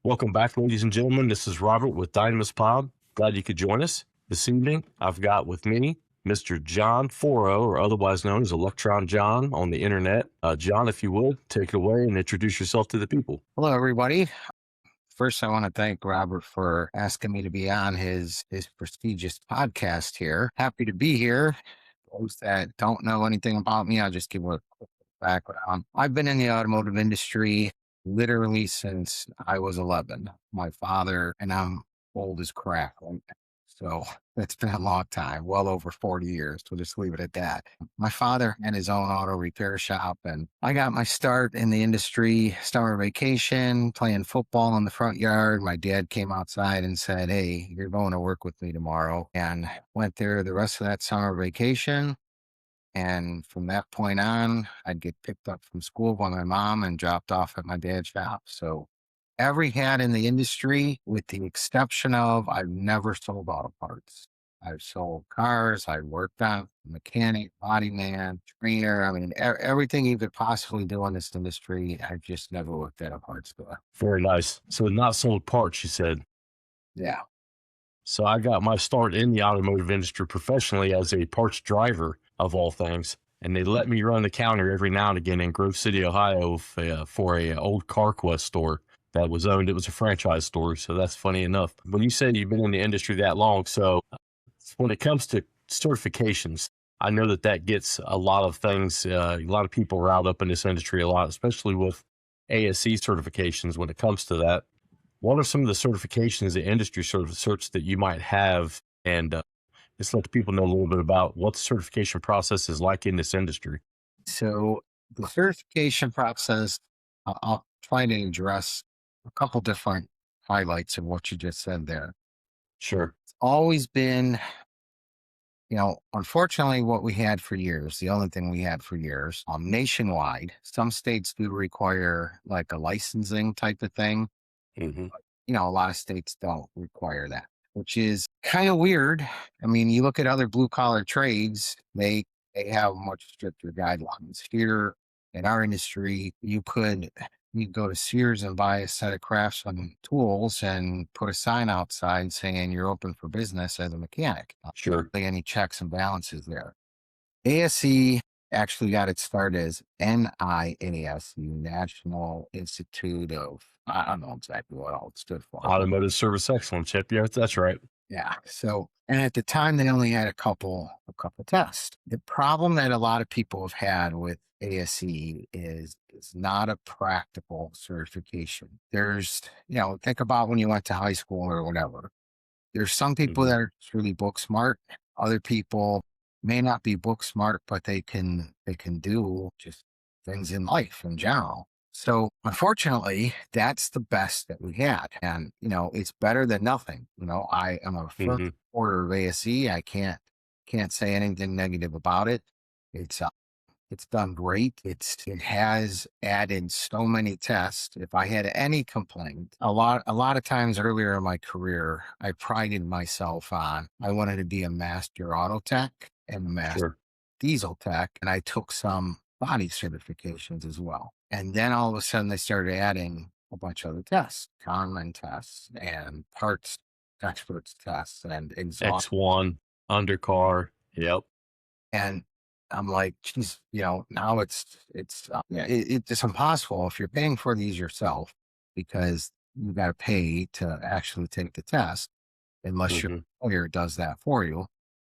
Welcome back, ladies and gentlemen. This is Robert with Dynamis Pod. Glad you could join us. This evening, I've got with me Mr. John Forro, or otherwise known as Electron John on the internet. John, if you would, take it away and introduce yourself to the people. Hello, everybody. First, I want to thank Robert for asking me to be on his prestigious podcast here. Happy to be here. Those that don't know anything about me, I'll just give a quick background. I've been in the automotive industry literally since I was 11. My father, and I'm old as crap. So it's been a long time, well over 40 years. We'll just leave it at that. My father had his own auto repair shop, and I got my start in the industry, summer vacation, playing football in the front yard. My dad came outside and said, "Hey, you're going to work with me tomorrow." And went there the rest of that summer vacation. And from that point on, I'd get picked up from school by my mom and dropped off at my dad's shop. So every hat in the industry, with the exception of I've never sold auto parts. I've sold cars. I worked on mechanic, body man, trainer. I mean, everything you could possibly do in this industry. I've just never worked at a parts store. Very nice. So, not sold parts, you said. Yeah. So, I got my start in the automotive industry professionally as a parts driver, of all things. And they let me run the counter every now and again in Grove City, Ohio for a old CarQuest store that was owned. It was a franchise store. So that's funny enough. When you said you've been in the industry that long, so when it comes to certifications, I know that gets a lot of things, a lot of people riled up in this industry a lot, especially with ASE certifications when it comes to that. What are some of the certifications, the industry sort of certs that you might have? And just let the people know a little bit about what the certification process is like in this industry. So the certification process, I'll try to address a couple different highlights of what you just said there. Sure. It's always been, unfortunately, what we had for years, the only thing we had for years, nationwide, some states do require like a licensing type of thing. Hmm. A lot of states don't require that, which is kind of weird. I mean, you look at other blue collar trades, they have much stricter guidelines. Here in our industry, you go to Sears and buy a set of Craftsman tools and put a sign outside saying you're open for business as a mechanic. Sure. Really any checks and balances there. ASE actually got its start as NIASE, National Institute of, I don't know exactly what all it stood for. Automotive Service Excellence. Yep. Yeah, that's right. Yeah. So, and at the time they only had a couple tests. The problem that a lot of people have had with ASE is it's not a practical certification. There's, think about when you went to high school or whatever. There's some people Hmm. that are really book smart. Other people may not be book smart, but they can do just things in life in general. So unfortunately, that's the best that we had. And, it's better than nothing. I am a firm Hmm. supporter of ASE. I can't say anything negative about it. It's it's done great. It has added so many tests. If I had any complaint, a lot of times earlier in my career, I prided myself on I wanted to be a master auto tech and a master Sure. diesel tech, and I took some body certifications as well. And then all of a sudden they started adding a bunch of other tests, conman tests and parts experts tests and exhaust. X1, undercar. Yep. And I'm like, geez, now it's impossible if you're paying for these yourself because you got to pay to actually take the test unless your Hmm. employer does that for you.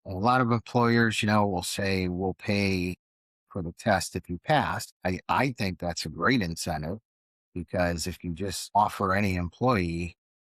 A lot of employers, will say we'll pay for the test if you pass. I think that's a great incentive because if you just offer any employee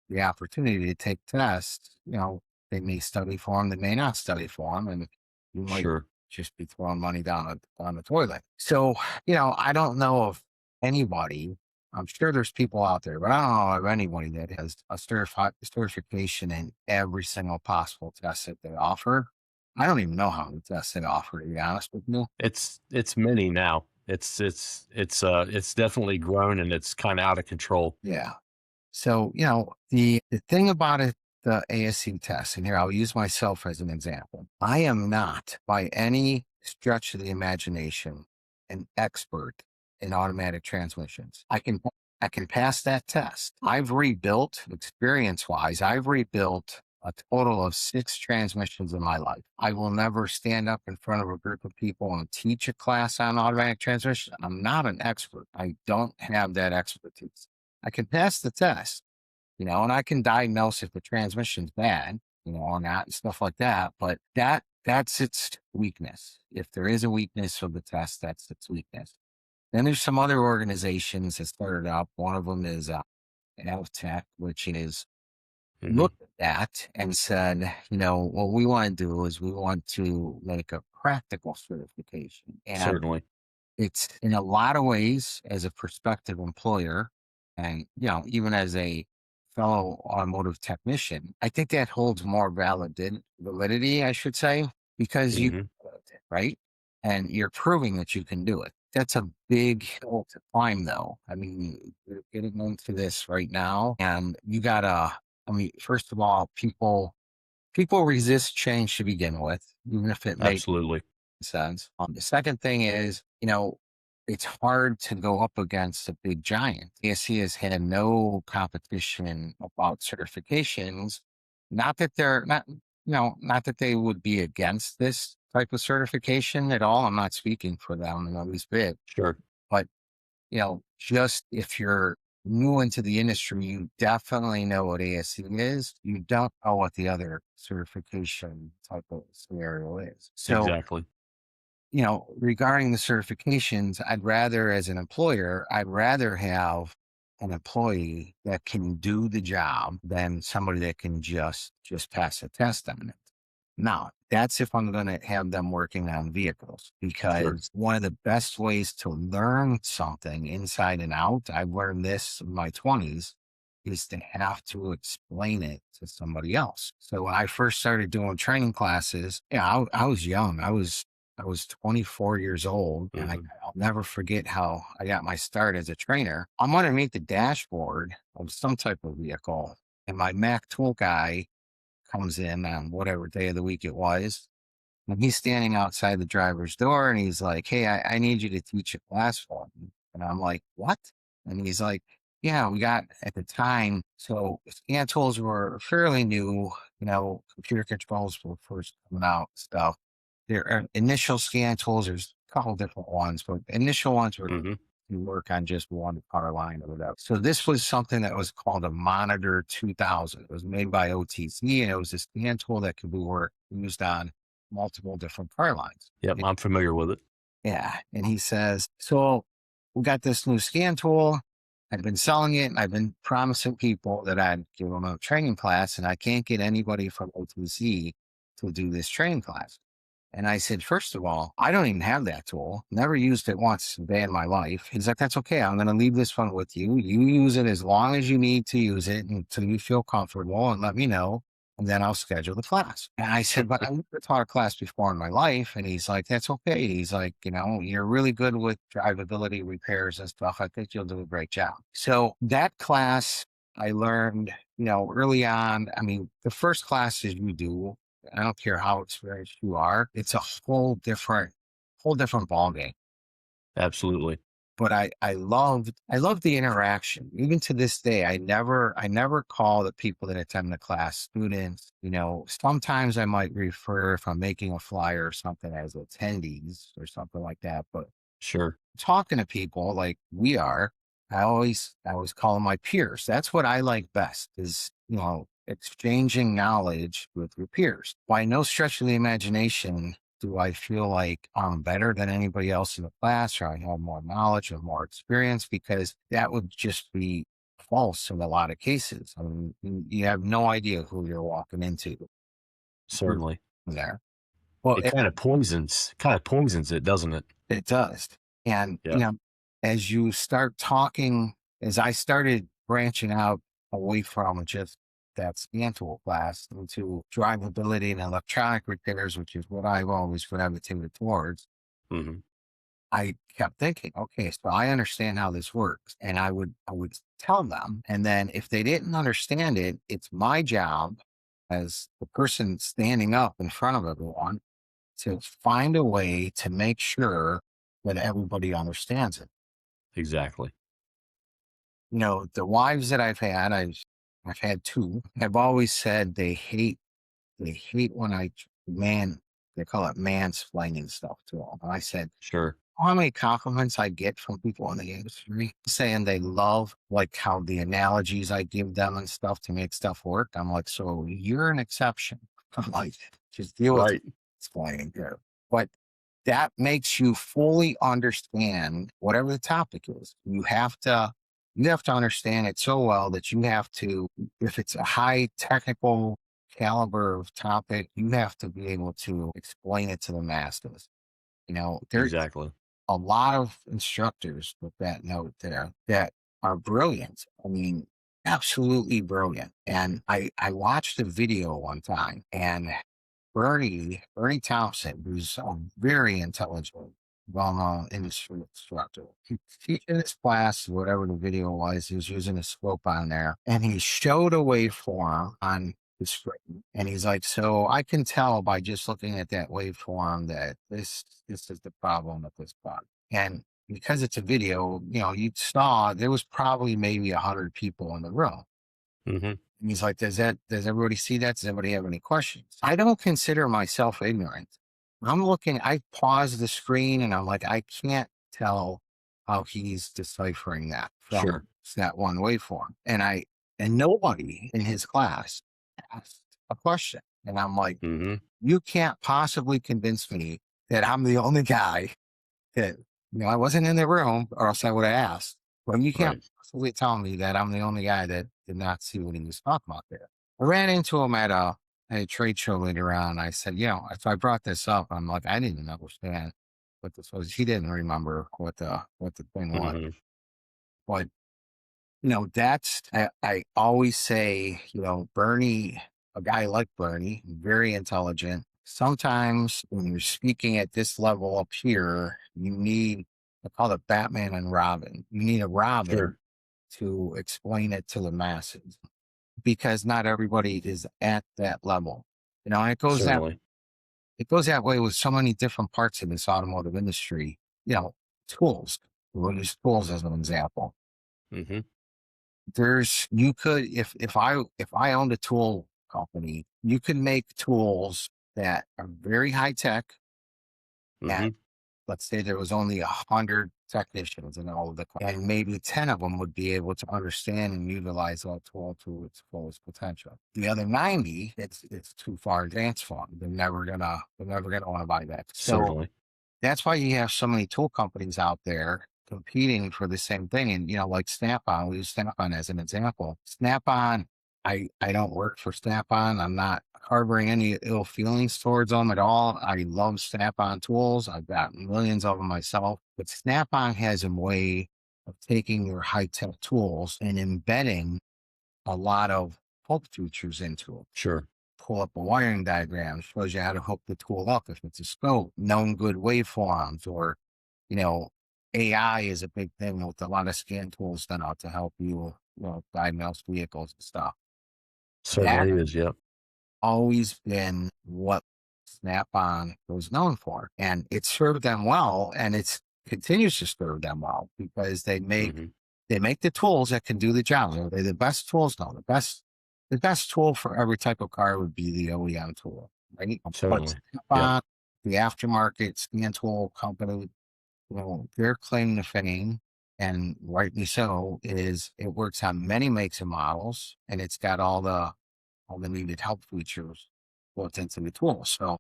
the opportunity to take tests, they may study for them, they may not study for them, and you might Sure. just be throwing money down the toilet. So, I don't know of anybody. I'm sure there's people out there, but I don't know of anybody that has a certification in every single possible test that they offer. I don't even know how many tests they offer, to be honest with you. It's many now. It's definitely grown and it's kind of out of control. Yeah. So, the thing about it, the ASC test, and here I'll use myself as an example. I am not by any stretch of the imagination an expert in automatic transmissions. I can I can pass that test. I've rebuilt, experience wise, I've rebuilt a total of 6 transmissions in my life. I will never stand up in front of a group of people and teach a class on automatic transmission. I'm not an expert. I don't have that expertise. I can pass the test, and I can diagnose if the transmission's bad, or not and stuff like that. But that's its weakness. If there is a weakness of the test, that's its weakness. Then there's some other organizations that started up. One of them is Tech, which is Hmm. looked at that and said, what we want to do is we want to make a practical certification. And Certainly. it's in a lot of ways as a prospective employer and, even as a fellow automotive technician, I think that holds more validity, I should say, because you, Hmm. right? And you're proving that you can do it. That's a big hill to climb, though. I mean, you're getting into this right now, and you gotta. I mean, first of all, people resist change to begin with, even if it makes Absolutely. sense. The second thing is, it's hard to go up against a big giant. ASE has had no competition about certifications. Not that they're not, not that they would be against this type of certification at all. I'm not speaking for them in the least bit, Sure. but just if you're new into the industry, you definitely know what ASE is. You don't know what the other certification type of scenario is. So Exactly. regarding the certifications, as an employer, I'd rather have an employee that can do the job than somebody that can just pass a test on it. Now, that's if I'm going to have them working on vehicles, Sure. because one of the best ways to learn something inside and out, I've learned this in my 20s, is to have to explain it to somebody else. So when I first started doing training classes, I was young. I was 24 years old, and Hmm. I'll never forget how I got my start as a trainer. I'm underneath the dashboard of some type of vehicle, and my Mac tool guy comes in on whatever day of the week it was. And he's standing outside the driver's door and he's like, "Hey, I need you to teach a class for me." And I'm like, "What?" And he's like, "Yeah, we got at the time. So scan tools were fairly new, computer controls were first coming out, stuff. There are initial scan tools, there's a couple different ones, but initial ones were Hmm. you work on just one car line or whatever. So this was something that was called a Monitor 2000. It was made by OTC, and it was a scan tool that could be used on multiple different car lines. Yep. I'm familiar with it. Yeah. And he says, "So we got this new scan tool. I've been selling it and I've been promising people that I'd give them a training class, and I can't get anybody from OTC to do this training class." And I said, "First of all, I don't even have that tool. Never used it once a day in my life." He's like, "That's okay. I'm going to leave this one with you. You use it as long as you need to use it until you feel comfortable, and let me know. And then I'll schedule the class." And I said, "But I never taught a class before in my life." And he's like, "That's okay." He's like, "You're really good with drivability repairs and stuff. I think you'll do a great job." So that class I learned, early on. I mean, the first classes you do, I don't care how experienced you are, it's a whole different ballgame. Absolutely. But I loved the interaction. Even to this day, I never call the people that attend the class students. Sometimes I might refer, if I'm making a flyer or something, as attendees or something like that. But Sure. talking to people like we are, I always call them my peers. That's what I like best, is, exchanging knowledge with your peers. By no stretch of the imagination do I feel like I'm better than anybody else in the class, or I have more knowledge or more experience, because that would just be false in a lot of cases. I mean, you have no idea who you're walking into Certainly. there. Well, It kind of poisons it, doesn't it? it does. And, Yep. as you start talking, as I started branching out away from just that scan tool class into drivability and electronic repairs, which is what I've always gravitated towards, Hmm. I kept thinking, okay, so I understand how this works. And I would tell them. And then if they didn't understand it, it's my job as the person standing up in front of everyone to find a way to make sure that everybody understands it. Exactly. The wives that I've had two, have always said they hate when they call it mansplaining stuff to them. And I said, Sure. how many compliments I get from people in the industry saying they love like how the analogies I give them and stuff to make stuff work. I'm like, so you're an exception. I'm like, just deal with Right. explaining here. But that makes you fully understand whatever the topic is. You have to understand it so well that you have to, if it's a high technical caliber of topic, you have to be able to explain it to the masses. There's Exactly. a lot of instructors with that note there that are brilliant. I mean, absolutely brilliant. And I watched a video one time, and Bernie Thompson, who's a very intelligent, well-known industry instructor. He's teaching his class, whatever the video was. He was using a scope on there, and he showed a waveform on the screen. And he's like, "So I can tell by just looking at that waveform that this is the problem with this bug." And because it's a video, you saw there was probably maybe 100 people in the room. Hmm. And he's like, does everybody see that? Does anybody have any questions? I don't consider myself ignorant. I pause the screen and I'm like, I can't tell how he's deciphering that from Sure. that one waveform. And nobody in his class asked a question. And I'm like, Hmm. you can't possibly convince me that I'm the only guy that, I wasn't in the room or else I would have asked. Well, you can't Right. possibly tell me that I'm the only guy that did not see what he was talking about there. I ran into him at a trade show later on. I said, so I brought this up. I'm like, I didn't understand what this was. He didn't remember what the thing was. Hmm. But I always say, Bernie, a guy like Bernie, very intelligent. Sometimes when you're speaking at this level up here, I call it Batman and Robin. You need a Robin Sure. to explain it to the masses because not everybody is at that level. And Certainly. it goes that way with so many different parts of this automotive industry. Tools. We'll use tools as an example. Hmm. You could, if I owned a tool company, you could make tools that are very high tech. And Hmm. let's say there was only 100 technicians in all of and maybe 10 of them would be able to understand and utilize that tool to its fullest potential. The other 90, it's too far advanced for them. They're never gonna want to buy that. So Certainly. that's why you have so many tool companies out there competing for the same thing. And, like Snap-on, we use Snap-on as an example. Snap-on, I don't work for Snap-on. I'm not harboring any ill feelings towards them at all. I love Snap-on tools. I've got millions of them myself. But Snap-on has a way of taking your high-tech tools and embedding a lot of hook features into them. Sure. Pull up a wiring diagram, shows you how to hook the tool up if it's a scope, known good waveforms, or, you know, AI is a big thing with a lot of scan tools done out to help you, diagnose vehicles and stuff. That Certainly is. Yep. always been what Snap-on was known for. And it served them well, and it continues to serve them well because Hmm. they make the tools that can do the job. They're the best tools now. The best tool for every type of car would be the OEM tool, right? But Certainly. Yep. Snap-on, the aftermarket scan tool company, their claim to fame, and rightly so, is it works on many makes and models, and it's got all the needed help features built into the tool. So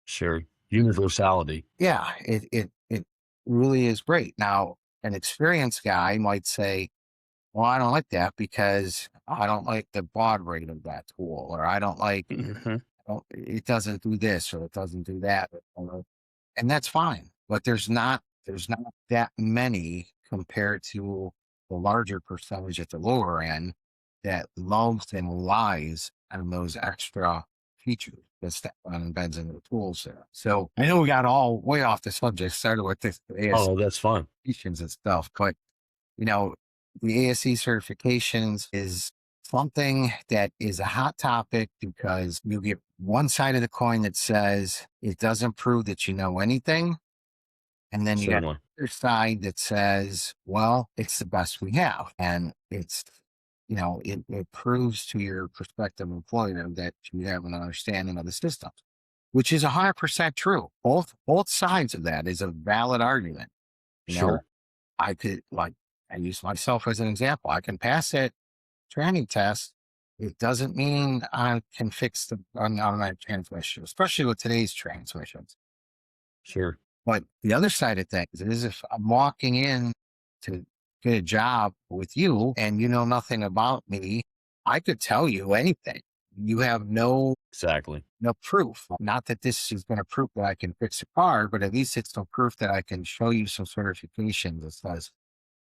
Sure. Universality. yeah, it really is great. Now, an experienced guy might say, well, I don't like that because I don't like the baud rate of that tool, or I don't like, Hmm. it doesn't do this or it doesn't do that. And that's fine. But there's not that many compared to the larger percentage at the lower end that loves and relies on those extra features that Stefan embeds into the tools there. So I know we got all way off the subject, started with this ASE Oh, that's fun. and stuff, but you know, the ASE certifications is something that is a hot topic because you get one side of the coin that says it doesn't prove that you know anything. And then you got Certainly. the other side that says, well, it's the best we have. And it's, it proves to your prospective employer that you have an understanding of the system, which is 100% true. Both sides of that is a valid argument. You know, Sure. I could, like, I use myself as an example. I can pass that training test. It doesn't mean I can fix the an automatic transmission, especially with today's transmissions. Sure. But the other side of things is if I'm walking in to get a job with you and you know nothing about me, I could tell you anything. You have Exactly. no proof. Not that this is going to prove that I can fix a car, but at least it's some proof that I can show you some certification that says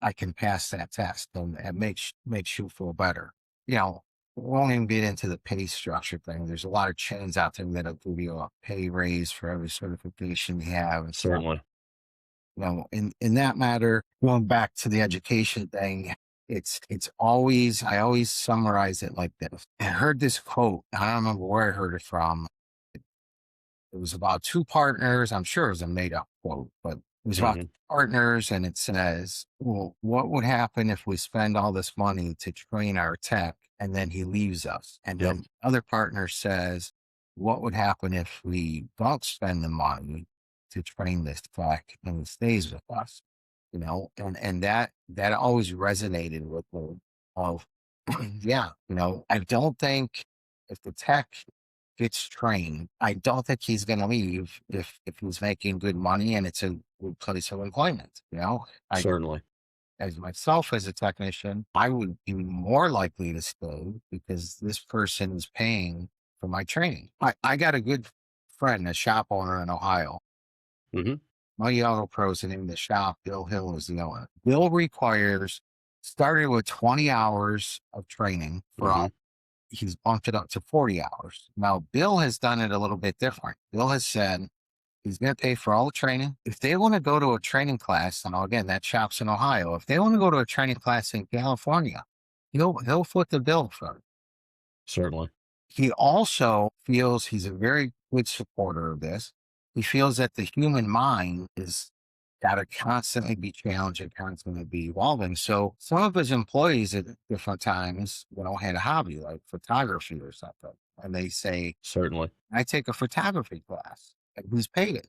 I can pass that test, and it makes you feel better. You know, we won't even get into the pay structure thing. There's a lot of chains out there that'll give you a pay raise for every certification you have and stuff. Certainly. In that matter, going back to the education thing, it's always, I always summarize it like this. I heard this quote. I don't remember where I heard it from. It was about two partners. I'm sure it was a made up quote, but it was about Hmm. partners. And it says, well, what would happen if we spend all this money to train our tech and then he leaves us? And Yep. then other partner says, what would happen if we don't spend the money to train this tech and he stays with us? And that always resonated with me of, yeah, I don't think if the tech gets trained, I don't think he's going to leave if he's making good money and it's a good place of employment. I, Certainly. as myself as a technician, I would be more likely to stay because this person is paying for my training. I got a good friend, a shop owner in Ohio. Hmm. My Auto Pros, the name of the shop, Bill Hill is the owner. Bill requires started with 20 hours of training for Hmm. all. He's bumped it up to 40 hours. Now, Bill has done it a little bit different. Bill has said he's going to pay for all the training. If they want to go to a training class, and again, that shop's in Ohio. If they want to go to a training class in California, he'll foot the bill for it. Certainly. He also feels he's a very good supporter of this. He feels that the human mind is got to constantly be challenged and constantly be evolving. So some of his employees at different times, had a hobby like photography or something. And they say, Certainly. I take a photography class and who's paid it,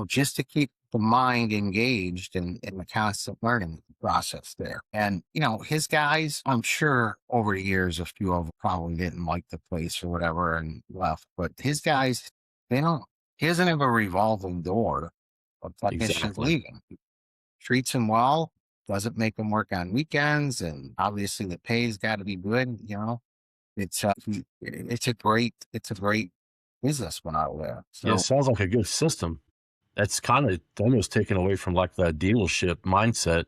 just to keep the mind engaged in the constant learning process there. And, his guys, I'm sure over the years, a few of them probably didn't like the place or whatever and left, but his guys, he doesn't have a revolving door of technicians Exactly. leaving. He treats them well, doesn't make them work on weekends. And obviously the pay's got to be good. It's a great business when I was there. Yeah, it So sounds like a good system. That's kind of almost taken away from like the dealership mindset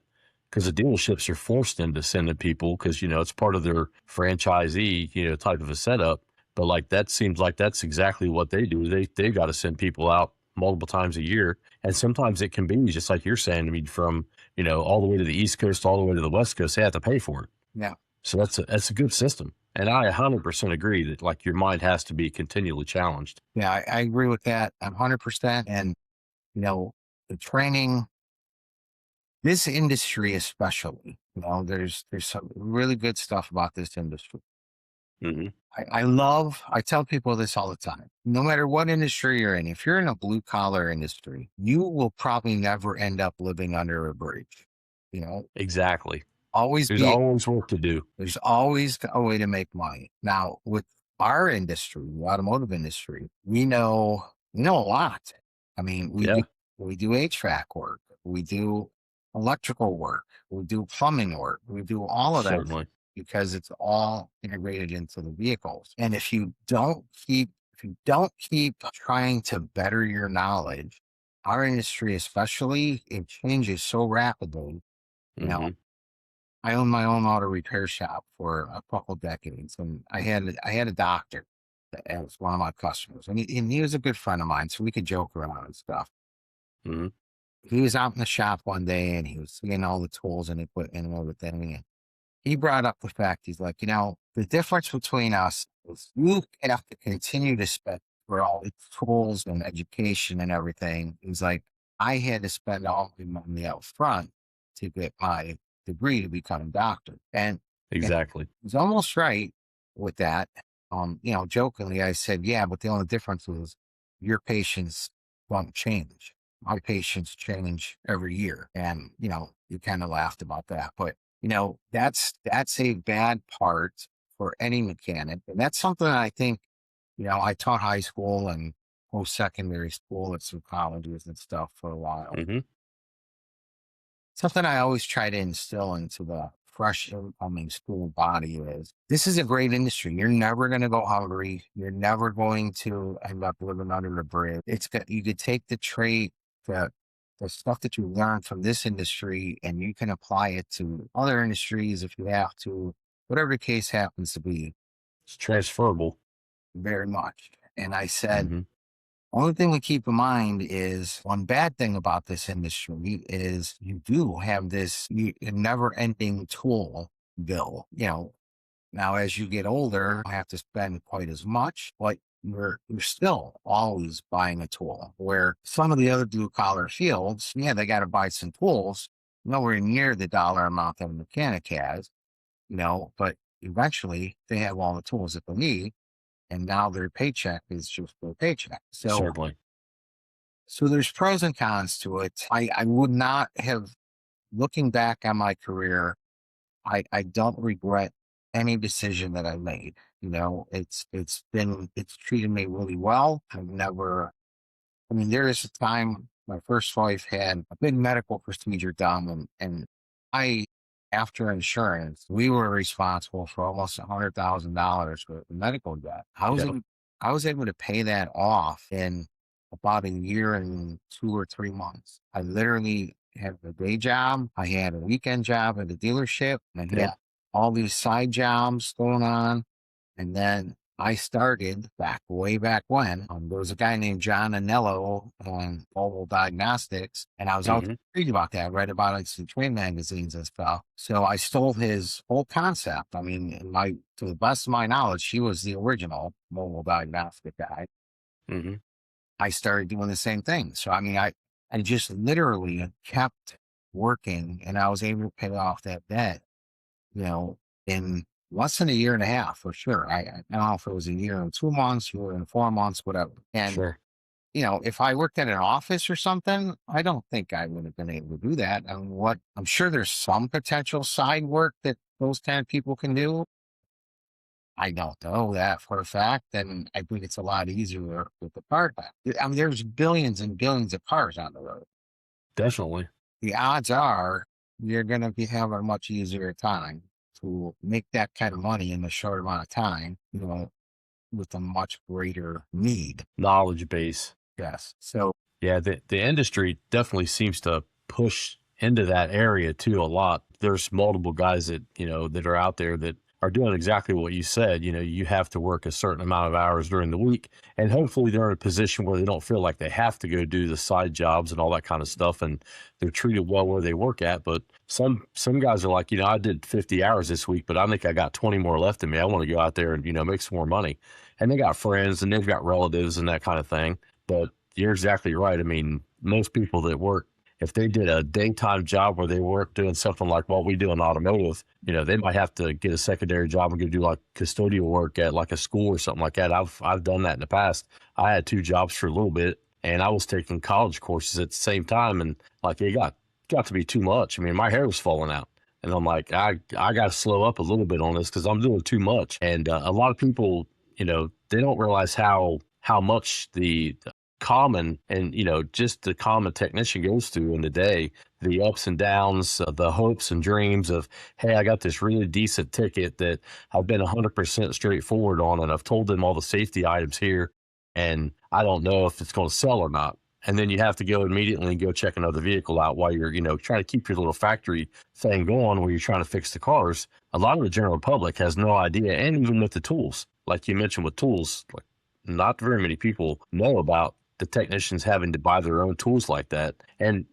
because the dealerships are forced into sending people because, it's part of their franchisee, type of a setup. But like that seems like that's exactly what they do. They got to send people out multiple times a year. And sometimes it can be just like you're saying, I mean, from, all the way to the East Coast, all the way to the West Coast, they have to pay for it. yeah, So that's a good system. And I 100% agree that like your mind has to be continually challenged. yeah, I agree with that 100%. And the training, this industry especially, there's some really good stuff about this industry. Hmm. I tell people this all the time. No matter what industry you're in, if you're in a blue collar industry, you will probably never end up living under a bridge. You know, Exactly. always There's be, always work to do. there's always a way to make money. Now, with our industry, the automotive industry, we know a lot. I mean, Yeah, we do HVAC work, we do electrical work, we do plumbing work, we do all of that certainly. because it's all integrated into the vehicles. And if you don't keep trying to better your knowledge, our industry especially, it changes so rapidly. You know, Hmm. I owned my own auto repair shop for a couple decades, and I had a doctor as one of my customers, and he was a good friend of mine, so we could joke around and stuff. Hmm. He was out in the shop one day, and he was seeing all the tools and equipment and everything, and he brought up the fact, he's like, the difference between us is you have to continue to spend for all the tools and education and everything. He's like, I had to spend all the money up front to get my degree to become a doctor. And Exactly. he's almost right with that. Jokingly, I said, yeah, but the only difference is your patients won't change. My patients change every year. And, you kind of laughed about that. But, that's a bad part for any mechanic. And that's something I think, I taught high school and post-secondary school at some colleges and stuff for a while. Hmm. Something I always try to instill into the fresh incoming school body is this is a great industry. You're never going to go hungry. You're never going to end up living under a bridge. You could take the trait, the stuff that you learn from this industry, and you can apply it to other industries if you have to, whatever the case happens to be, It's transferable. very much. And I said, Hmm. only thing to keep in mind is one bad thing about this industry is you do have this never ending tool bill. Now as you get older, you don't have to spend quite as much, but you're still always buying a tool. Where some of the other blue collar fields, yeah, they got to buy some tools, nowhere near the dollar amount that a mechanic has, but eventually they have all the tools that they need. And now their paycheck is just their paycheck. Certainly. So there's pros and cons to it. I would not have, looking back on my career, I don't regret any decision that I made. It's treated me really well. There is a time my first wife had a big medical procedure done, and I, after insurance, we were responsible for almost $100,000 for the medical debt. Yep. I was able to pay that off in about a year and 2 or 3 months. I literally had a day job. I had a weekend job at a dealership, and Yep. had all these side jobs going on. And then I started way back when. There was a guy named John Anello on Forro Diagnostics, and I was out Hmm. reading about that, read about it in trade magazines and stuff. So I stole his whole concept. To the best of my knowledge, he was the original mobile diagnostic guy. Hmm. I started doing the same thing. So I just literally kept working, and I was able to pay off that debt, in less than a year and a half for sure. I don't know if it was a year and 2 months, year and 4 months, whatever. And Sure. if I worked at an office or something, I don't think I would have been able to do that. I'm sure there's some potential side work that those kind of people can do. I don't know that for a fact, and I think it's a lot easier with the part. There's billions and billions of cars on the road. Definitely. The odds are you're going to be having a much easier time to make that kind of money in a short amount of time, with a much greater need. Knowledge base. Yes. So, Yeah, the industry definitely seems to push into that area too a lot. There's multiple guys that, that are out there that are doing exactly what you said. You have to work a certain amount of hours during the week, and hopefully they're in a position where they don't feel like they have to go do the side jobs and all that kind of stuff, and they're treated well where they work at. But some guys are like, I did 50 hours this week, but I think I got 20 more left in me. I want to go out there and, make some more money. And they got friends and they've got relatives and that kind of thing. But you're exactly right. Most people that work, if they did a daytime job where they work doing something like what we do in automotive, they might have to get a secondary job and go do like custodial work at like a school or something like that. I've done that in the past. I had 2 jobs for a little bit, and I was taking college courses at the same time, and like it got to be too much. My hair was falling out. And I'm like, I got to slow up a little bit on this because I'm doing too much. And a lot of people, they don't realize how much the common and just the common technician goes through in the day, the ups and downs, the hopes and dreams of, hey, I got this really decent ticket that I've been 100% straightforward on, and I've told them all the safety items here, and I don't know if it's going to sell or not. And then you have to go immediately and go check another vehicle out while you're trying to keep your little factory thing going where you're trying to fix the cars. A lot of the general public has no idea. And even with the tools, like you mentioned with tools, like not very many people know about the technicians having to buy their own tools like that. And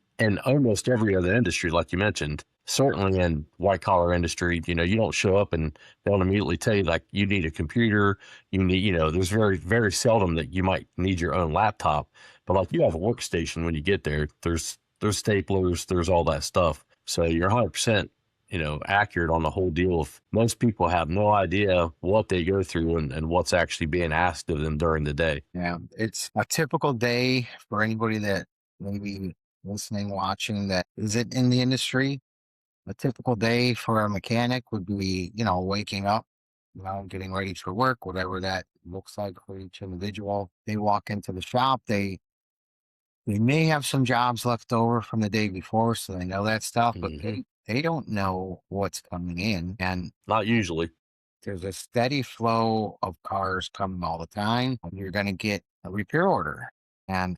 almost every other industry, like you mentioned, certainly in white collar industry, you don't show up and they don't immediately tell you like you need a computer, you need, there's very, very seldom that you might need your own laptop, But like you have a workstation when you get there. There's staplers, there's all that stuff. So you're 100%, accurate on the whole deal. If most people have no idea what they go through and what's actually being asked of them during the day. Yeah, it's a typical day for anybody that maybe listening, watching that isn't in the industry. A typical day for a mechanic would be, waking up, getting ready for work, whatever that looks like for each individual. They walk into the shop. They may have some jobs left over from the day before, so they know that stuff, but Hmm. they don't know what's coming in. And Not usually. there's a steady flow of cars coming all the time. You're going to get a repair order. And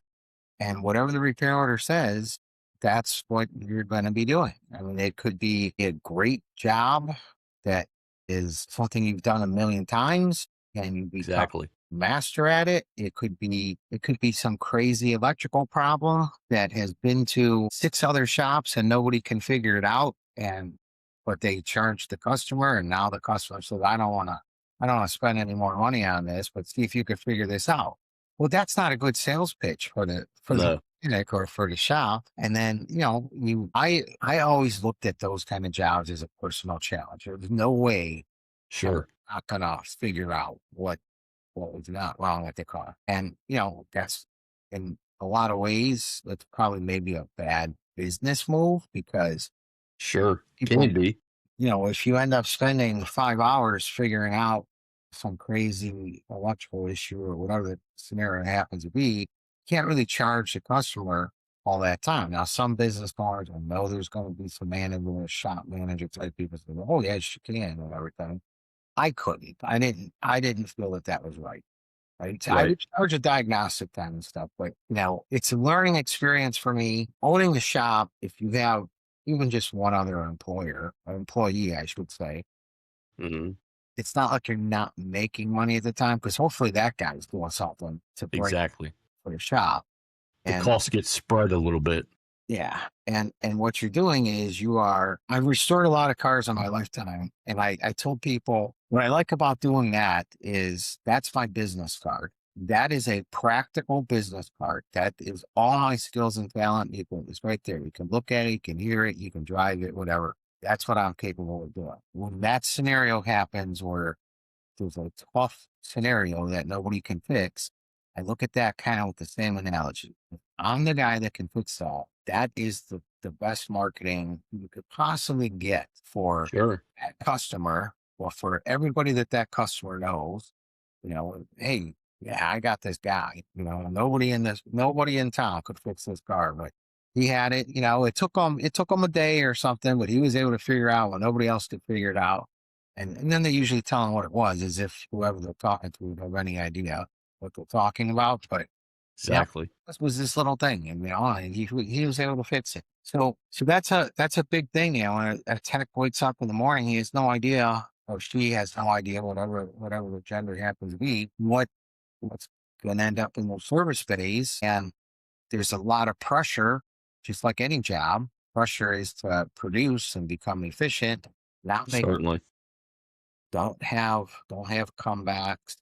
and whatever the repair order says, that's what you're going to be doing. I mean, it could be a great job that is something you've done a million times and you become Exactly. master at it. It could be some crazy electrical problem that has been to 6 other shops and nobody can figure it out. And but they charge the customer, and now the customer says, I don't want to spend any more money on this, but see if you could figure this out. Well, that's not a good sales pitch for the No. mechanic or for the shop. And then, I always looked at those kind of jobs as a personal challenge. There's no way I'm Sure. not gonna figure out what was not wrong with the car. And that's in a lot of ways, that's probably maybe a bad business move because Sure. people, Can be. if you end up spending 5 hours figuring out some crazy electrical issue or whatever the scenario happens to be, you can't really charge the customer all that time. Now, some business owners, I know there's going to be some manager, shop manager type people say, "Oh yes, you can," and everything. I couldn't. I didn't feel that was right. Right. I Right. would charge a diagnostic time and stuff, but it's a learning experience for me. Owning the shop, if you have even just one other employee, I should say, Hmm. it's not like you're not making money at the time because hopefully that guy's doing something to bring Exactly. for the shop. The And cost gets spread a little bit. yeah, and what you're doing is I've restored a lot of cars in my lifetime, and I told people what I like about doing that is that's my business card. That is a practical business card. That is all my skills and talent. It's right there. You can look at it, you can hear it, you can drive it, whatever. That's what I'm capable of doing. When that scenario happens where there's a tough scenario that nobody can fix, I look at that kind of with the same analogy. If I'm the guy that can fix all. That is the best marketing you could possibly get for Sure. that customer or for everybody that customer knows. Hey, yeah, I got this guy. Nobody in town could fix this car, but he had it. It took him a day or something, but he was able to figure out when nobody else could figure it out. And then they usually tell him what it was, as if whoever they're talking to would have any idea what they're talking about. But yep, Exactly. this was this little thing, and he was able to fix it. So that's a big thing. When a tech wakes up in the morning, he has no idea, or she has no idea, whatever the gender happens to be, what's going to end up in those service bays. And there's a lot of pressure, just like any job. Pressure is to produce and become efficient, not make Certainly. don't have comebacks.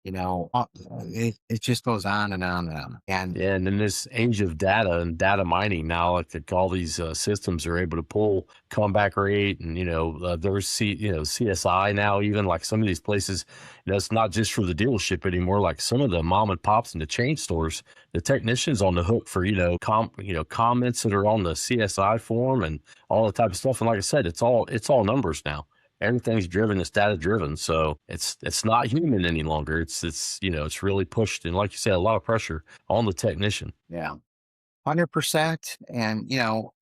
It just goes on and on and on. And Yeah, and in this age of data and data mining now, like all these systems are able to pull comeback rate, and there's CSI now. Even like some of these places, it's not just for the dealership anymore. Like some of the mom and pops and the chain stores, the technicians on the hook for comments that are on the CSI form and all the type of stuff. And like I said, it's all numbers now. Everything's driven, it's data driven, so it's not human any longer. It's really pushed, and like you said, a lot of pressure on the technician. yeah, 100%. And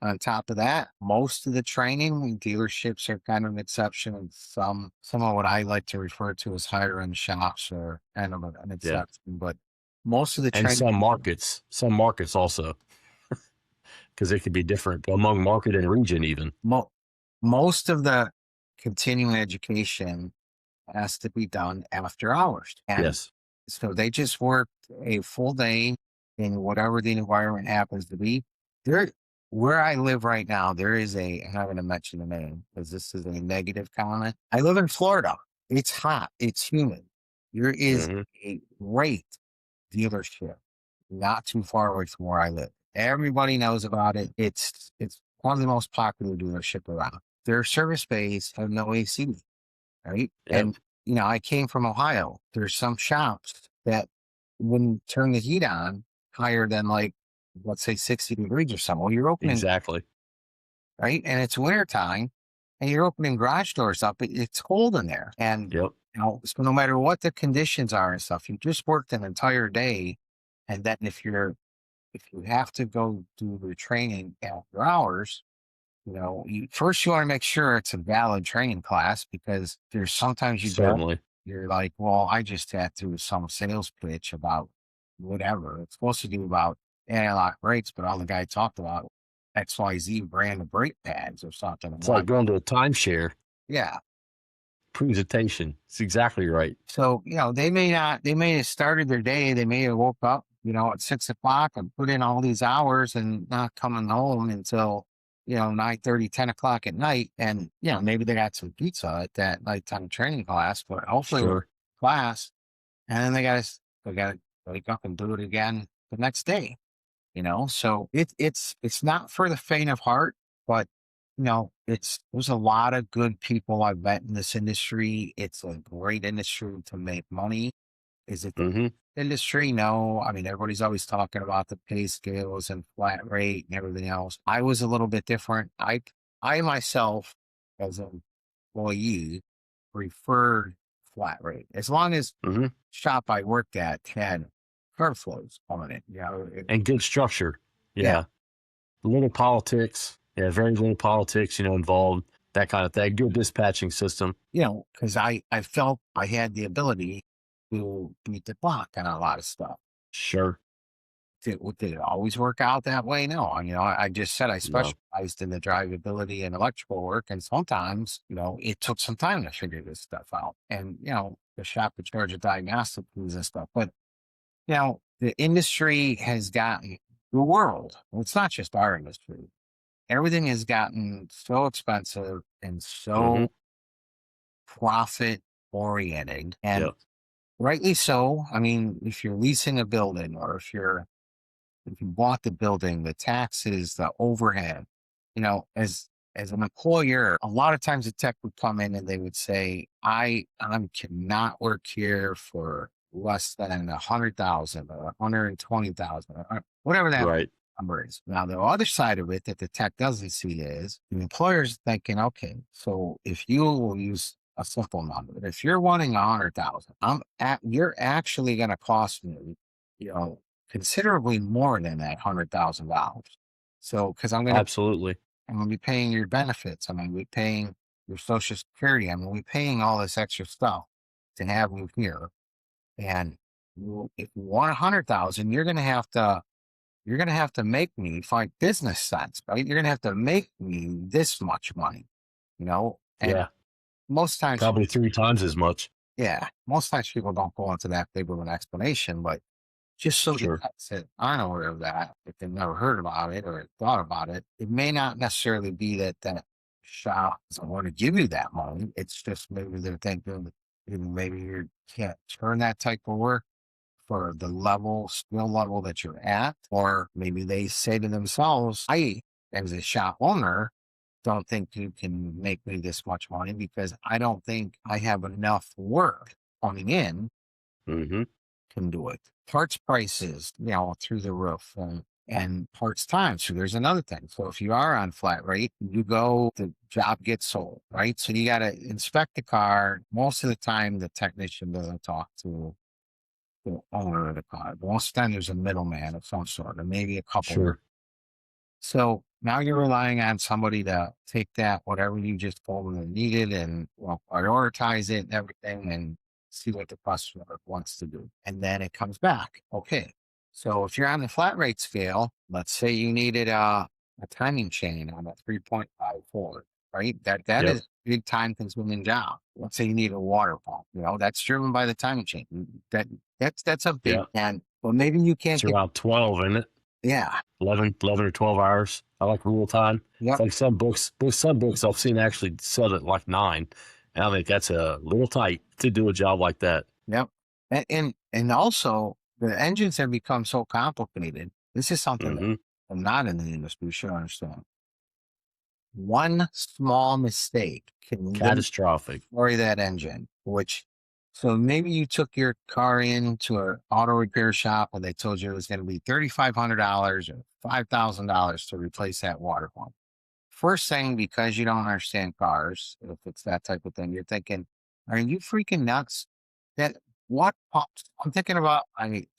on top of that, most of the training dealerships are kind of an exception, and some of what I like to refer to as higher end shops are kind of an Yeah, exception. But most of the and training, some markets also, because it could be different among market and region even. mo- most of the continuing education has to be done after hours. And Yes, so they just work a full day in whatever the environment happens to be. There, where I live right now, there is I'm not going to mention the name because this is a negative comment. I live in Florida. It's hot. It's humid. There is hmm a great dealership not too far away from where I live. Everybody knows about it. It's one of the most popular dealership around. Their service bays have no AC, right? Yep. And I came from Ohio. There's some shops that wouldn't turn the heat on higher than, like, let's say 60 degrees or something. Well, you're opening, Exactly. right? And it's wintertime and you're opening garage doors up. It's cold in there. And, Yep. so no matter what the conditions are and stuff, you just worked an entire day. And then if you have to go do the training after hours, first you want to make sure it's a valid training class, because there's sometimes you don't. Certainly. You're like, well, I just had to some sales pitch about whatever. It's supposed to do about anti-lock brakes, but all the guy talked about XYZ brand of brake pads or something. It's like going to a timeshare Yeah. presentation. It's exactly right. So, they may have started their day. They may have woke up, at 6 o'clock and put in all these hours and not coming home until, 9:30, 10 o'clock at night. And, maybe they got some pizza at that nighttime training class, but hopefully Sure. class. And then they got to wake up and do it again the next day, so it's not for the faint of heart, but there's a lot of good people I've met in this industry. It's a great industry to make money. Is it the Hmm. industry? No. I mean, everybody's always talking about the pay scales and flat rate and everything else. I was a little bit different. I myself, as an employee, preferred flat rate, as long as Hmm. shop I worked at had curve flows on it. And good structure. Yeah. Yeah. Little politics. Yeah. Very little politics, involved, that kind of thing. Good dispatching system. Because I felt I had the ability to beat the clock on a lot of stuff. Sure. Did it always work out that way? No. I just said I No. specialized in the drivability and electrical work, and sometimes, it took some time to figure this stuff out. And, the shop would charge a diagnostic fees and stuff. But, the industry has gotten, the world, well, it's not just our industry, everything has gotten so expensive and so Hmm. profit oriented, and Yep. rightly so. I mean, if you're leasing a building, or if you bought the building, the taxes, the overhead, as an employer, a lot of times the tech would come in and they would say, I cannot work here for less than 100,000 or 120,000, or whatever that Right. number is. Now, the other side of it that the tech doesn't see is the employer's thinking, okay, so if you will use a simple number, if you're wanting 100,000, you're actually going to cost me, considerably more than that $100,000. So, because I'm going Absolutely. to be paying your benefits, I'm going to be paying your Social Security, I'm going to be paying all this extra stuff to have you here. And if you want 100,000, you're going to have to make me find business sense, right? You're going to have to make me this much money, and Yeah. most times, Probably 3 times as much. most times people don't go into that big of an explanation, but just so Sure. the guys that aren't aware of that, if they've never heard about it or thought about it, it may not necessarily be that shop doesn't want to give you that money. It's just maybe they're thinking maybe you can't turn that type of work for the skill level that you're at, or maybe they say to themselves, I, as a shop owner, don't think you can make me this much money because I don't think I have enough work coming in Hmm. can do it. Parts prices, through the roof, and parts time. So there's another thing. So if you are on flat rate, the job gets sold, right? So you got to inspect the car. Most of the time, the technician doesn't talk to the owner of the car. Most of the time, there's a middleman of some sort, or maybe a couple. Sure. So now you're relying on somebody to take whatever you just told them they needed, and prioritize it and everything, and see what the customer wants to do. And then it comes back. Okay. So if you're on the flat rate scale, let's say you needed a timing chain on a 3.5 Ford, right? That Yep. is a big time consuming job. Let's say you need a water pump, that's driven by the timing chain. That's a big, Yeah. and well, maybe you can't It's get, around 12, isn't it? yeah. 11 or 12 hours. I like rule time. Yep. It's like some books I've seen actually set at like 9. And I think that's a little tight to do a job like that. Yep. And also the engines have become so complicated. This is something that Hmm. I'm not in the industry should understand. One small mistake can literally Catastrophic. destroy that engine, which so maybe you took your car into an auto repair shop and they told you it was going to be $3,500 or $5,000 to replace that water pump. First thing, because you don't understand cars, if it's that type of thing, you're thinking, are you freaking nuts? That what pumps? I'm thinking about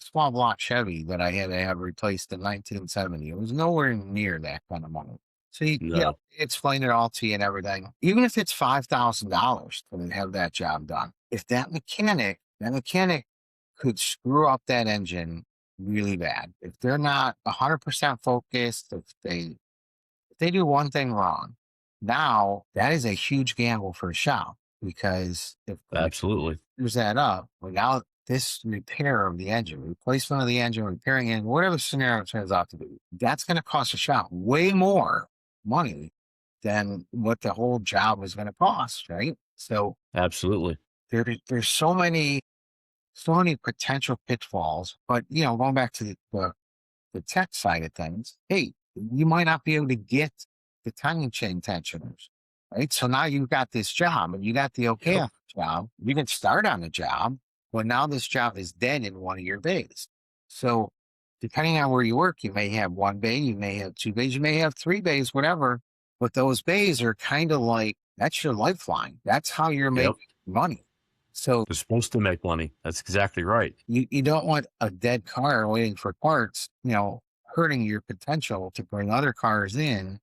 small block Chevy that I had to have replaced in 1970. It was nowhere near that kind of money. So No, explain it all to you and everything. Even if it's $5,000 to have that job done, if that mechanic could screw up that engine really bad. If they're not 100% focused, if they do one thing wrong, now that is a huge gamble for a shop because if the mechanic absolutely. screws that up, well, now this repair of the engine, replacement of the engine, repairing it, whatever the scenario turns out to be, that's going to cost a shop way more money than what the whole job was going to cost, right? So Absolutely. there's so many potential pitfalls. But going back to the tech side of things, hey, you might not be able to get the timing chain tensioners, right? So now you've got this job and you got the okay Yep. on the job. You can start on the job, but now this job is dead in one of your bays. So depending on where you work, you may have one bay, you may have two bays, you may have three bays, whatever. But those bays are kind of like that's your lifeline. That's how you're Yep. making money. So They're supposed to make money. That's exactly right. you don't want a dead car waiting for parts, hurting your potential to bring other cars in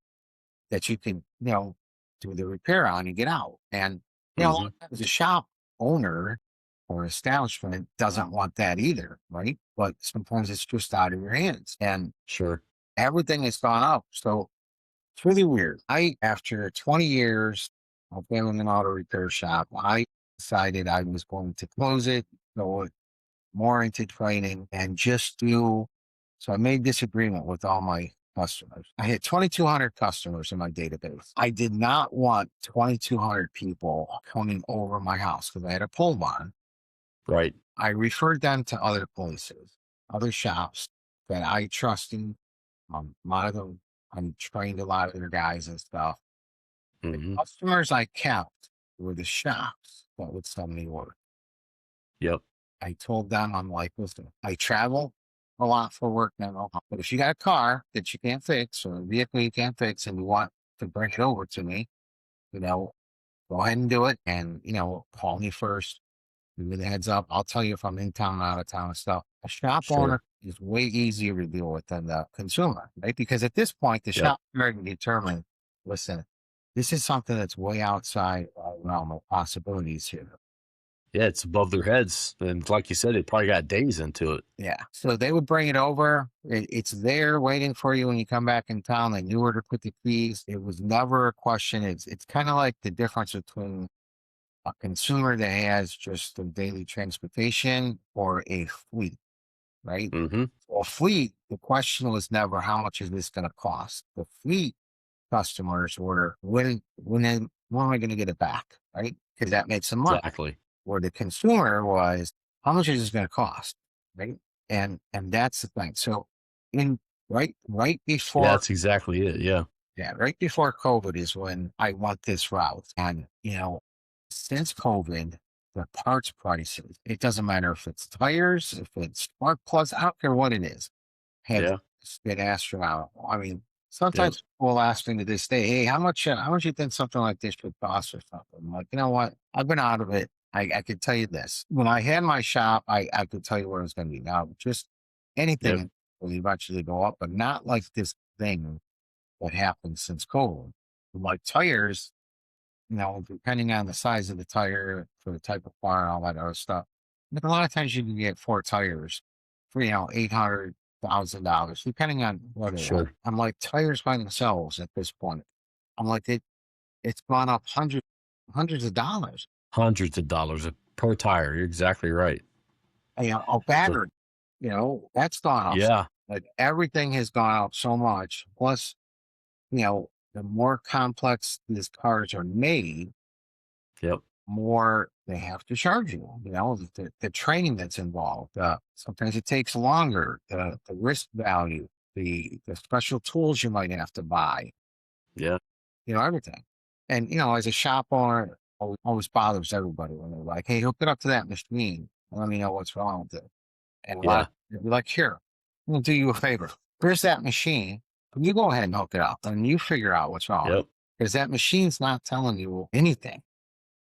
that you can, do the repair on and get out. And, a lot Hmm. of times the shop owner or establishment doesn't want that either, right? But sometimes it's just out of your hands and Sure. everything has gone up. So it's really weird. After 20 years of being in an auto repair shop, I decided I was going to close it, go more into training and just do. So I made this agreement with all my customers. I had 2,200 customers in my database. I did not want 2,200 people coming over my house because I had a pole barn. Right. I referred them to other places, other shops that I trusted. A lot of them, I trained a lot of their guys and stuff. Hmm. Customers I kept were the shops that would send me work. Yep. I told them, I'm like, listen, I travel a lot for work now, but if you got a car that you can't fix or a vehicle you can't fix and you want to bring it over to me, you know, go ahead and do it. And, call me first. Give me the heads up. I'll tell you if I'm in town, out of town and stuff. A shop Sure. owner is way easier to deal with than the consumer, right? Because at this point, the Yep. shop owner can determine, listen, this is something that's way outside our realm of possibilities here. Yeah, it's above their heads. And like you said, it probably got days into it. Yeah. So they would bring it over. It's there waiting for you when you come back in town. They knew where to put the keys. It was never a question. It's kind of like the difference between a consumer that has just the daily transportation or a fleet, right? Hmm. So a fleet, the question was never how much is this going to cost? The fleet customers were when am I going to get it back? Right? Because that made some money Exactly. where the consumer was, how much is this going to cost? Right. And that's the thing. So in right Yeah, before that's exactly it. Yeah. yeah, right before COVID is when I went this route. And since COVID, the parts prices, it doesn't matter if it's tires, if it's spark plugs, I don't care what it is, have Yeah. been astronomical. I mean, Yep. sometimes people will ask me to this day, hey, how much you think something like this would cost or something? I'm like, you know what? I've been out of it. I could tell you this. When I had my shop, I could tell you what it was going to be. Now, just Yep. anything will eventually go up, but not like this thing that happened since COVID. Like tires, depending on the size of the tire for the type of car and all that other stuff. But a lot of times you can get four tires for, $800,000, depending on what they want. Sure. I'm like tires by themselves at this point. I'm like, it's gone up hundreds of dollars. Hundreds of dollars per tire. You're exactly right. A So, battery, that's gone up. yeah. Like everything has gone up so much. Plus, the more complex these cars are made, Yep. more they have to charge you. The training that's involved. Sometimes it takes longer. The risk value, the special tools you might have to buy. Yeah. Everything. And as a shop owner, always bothers everybody when they're like, "Hey, hook it up to that machine. And let me know what's wrong with it." And a lot Yeah. of people be like, "Here, I'm gonna do you a favor. Here's that machine. You go ahead and hook it up, and you figure out what's wrong Yep. because that machine's not telling you anything."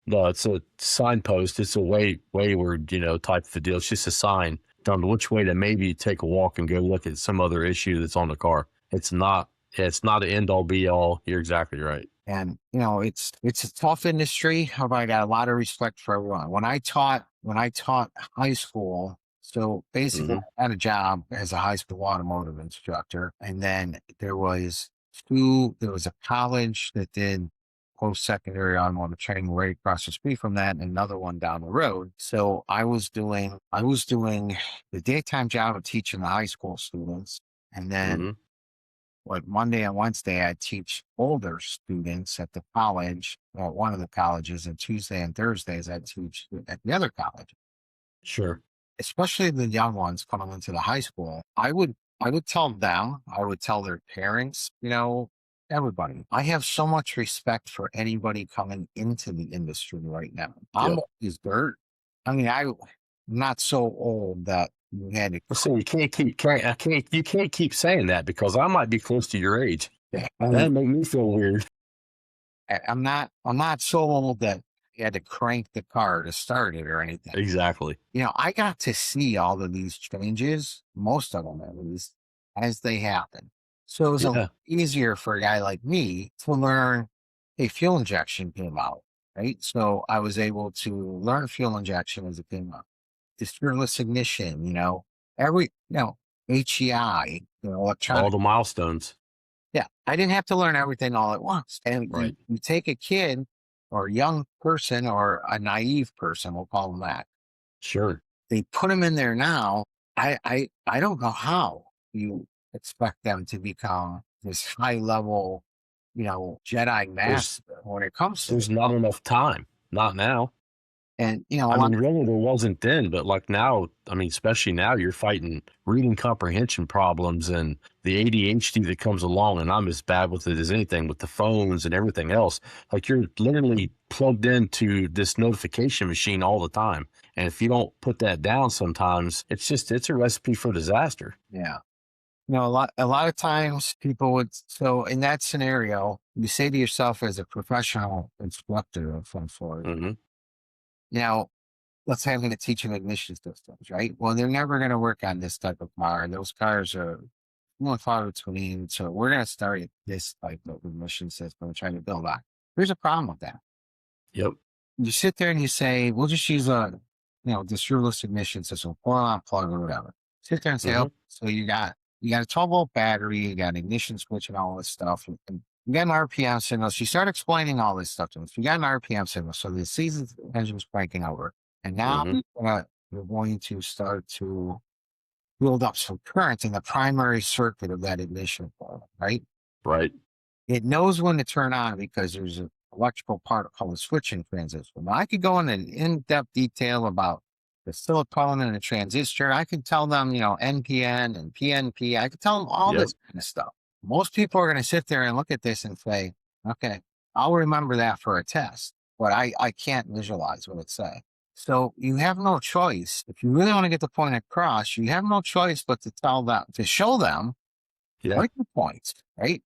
No, it's a signpost. It's a wayward, type of deal. It's just a sign on which way to maybe take a walk and go look at some other issue that's on the car. It's not an end all be all. You're exactly right. And it's a tough industry, but I got a lot of respect for everyone. When I taught high school, so basically Hmm. I had a job as a high school automotive instructor, and then there was a college that did post-secondary automotive training right across the street from that, and another one down the road. So I was doing the daytime job of teaching the high school students, and then Hmm. like Monday and Wednesday, I teach older students at the college, or one of the colleges, and Tuesday and Thursdays I teach at the other college. Sure. Especially the young ones coming into the high school. I would tell them, I would tell their parents, everybody. I have so much respect for anybody coming into the industry right now. I'm Yep. old as dirt. I mean, I'm not so old that you had to. Well, so you can't keep saying that because I might be close to your age. I mean, That make me feel weird. I'm not so old that you had to crank the car to start it or anything. Exactly. I got to see all of these changes, most of them at least, as they happen. So it was a lot Yeah. easier for a guy like me to learn a fuel injection came out, right? So I was able to learn fuel injection as it came out. Distributed ignition, every, HEI, All electronic. the milestones. Yeah, I didn't have to learn everything all at once. And you, Right. you take a kid or a young person or a naive person, we'll call them that. Sure. They put them in there now. I don't know how you expect them to become this high level, Jedi There's master when it comes to there's this. not enough time. Not now. And a I lot. mean, really, there wasn't then, but like now, I mean, especially now, you're fighting reading comprehension problems and the ADHD that comes along. And I'm as bad with it as anything with the phones and everything else. Like you're literally plugged into this notification machine all the time. And if you don't put that down sometimes, it's a recipe for disaster. Yeah. A lot of times people would, so in that scenario, you say to yourself as a professional instructor of some sort, Hmm. now let's say I'm going to teach them ignition systems, right? Well, they're never going to work on this type of car. Those cars are few and far between. So we're going to start at this type of ignition system and try to build on. There's a problem with that. Yep. You sit there and you say, we'll just use distributed ignition system, pour on plug or whatever. Sit there and say, Hmm. oh, so you got a 12-volt battery, you got an ignition switch and all this stuff. And you got an RPM signal. So you start explaining all this stuff to them. So you got an RPM signal. So the season engine's cranking over. And now Hmm. you're going to start to build up some current in the primary circuit of that ignition coil, right? Right. It knows when to turn on because there's an electrical part called the switching transistor. Now, I could go into in-depth detail about the silicon and the transistor. I could tell them, NPN and PNP. I could tell them all Yep. this kind of stuff. Most people are going to sit there and look at this and say, okay, I'll remember that for a test, but I can't visualize what it's saying. So you have no choice. If you really want to get the point across, you have no choice but to tell them, to show them Yeah. breaking points, right?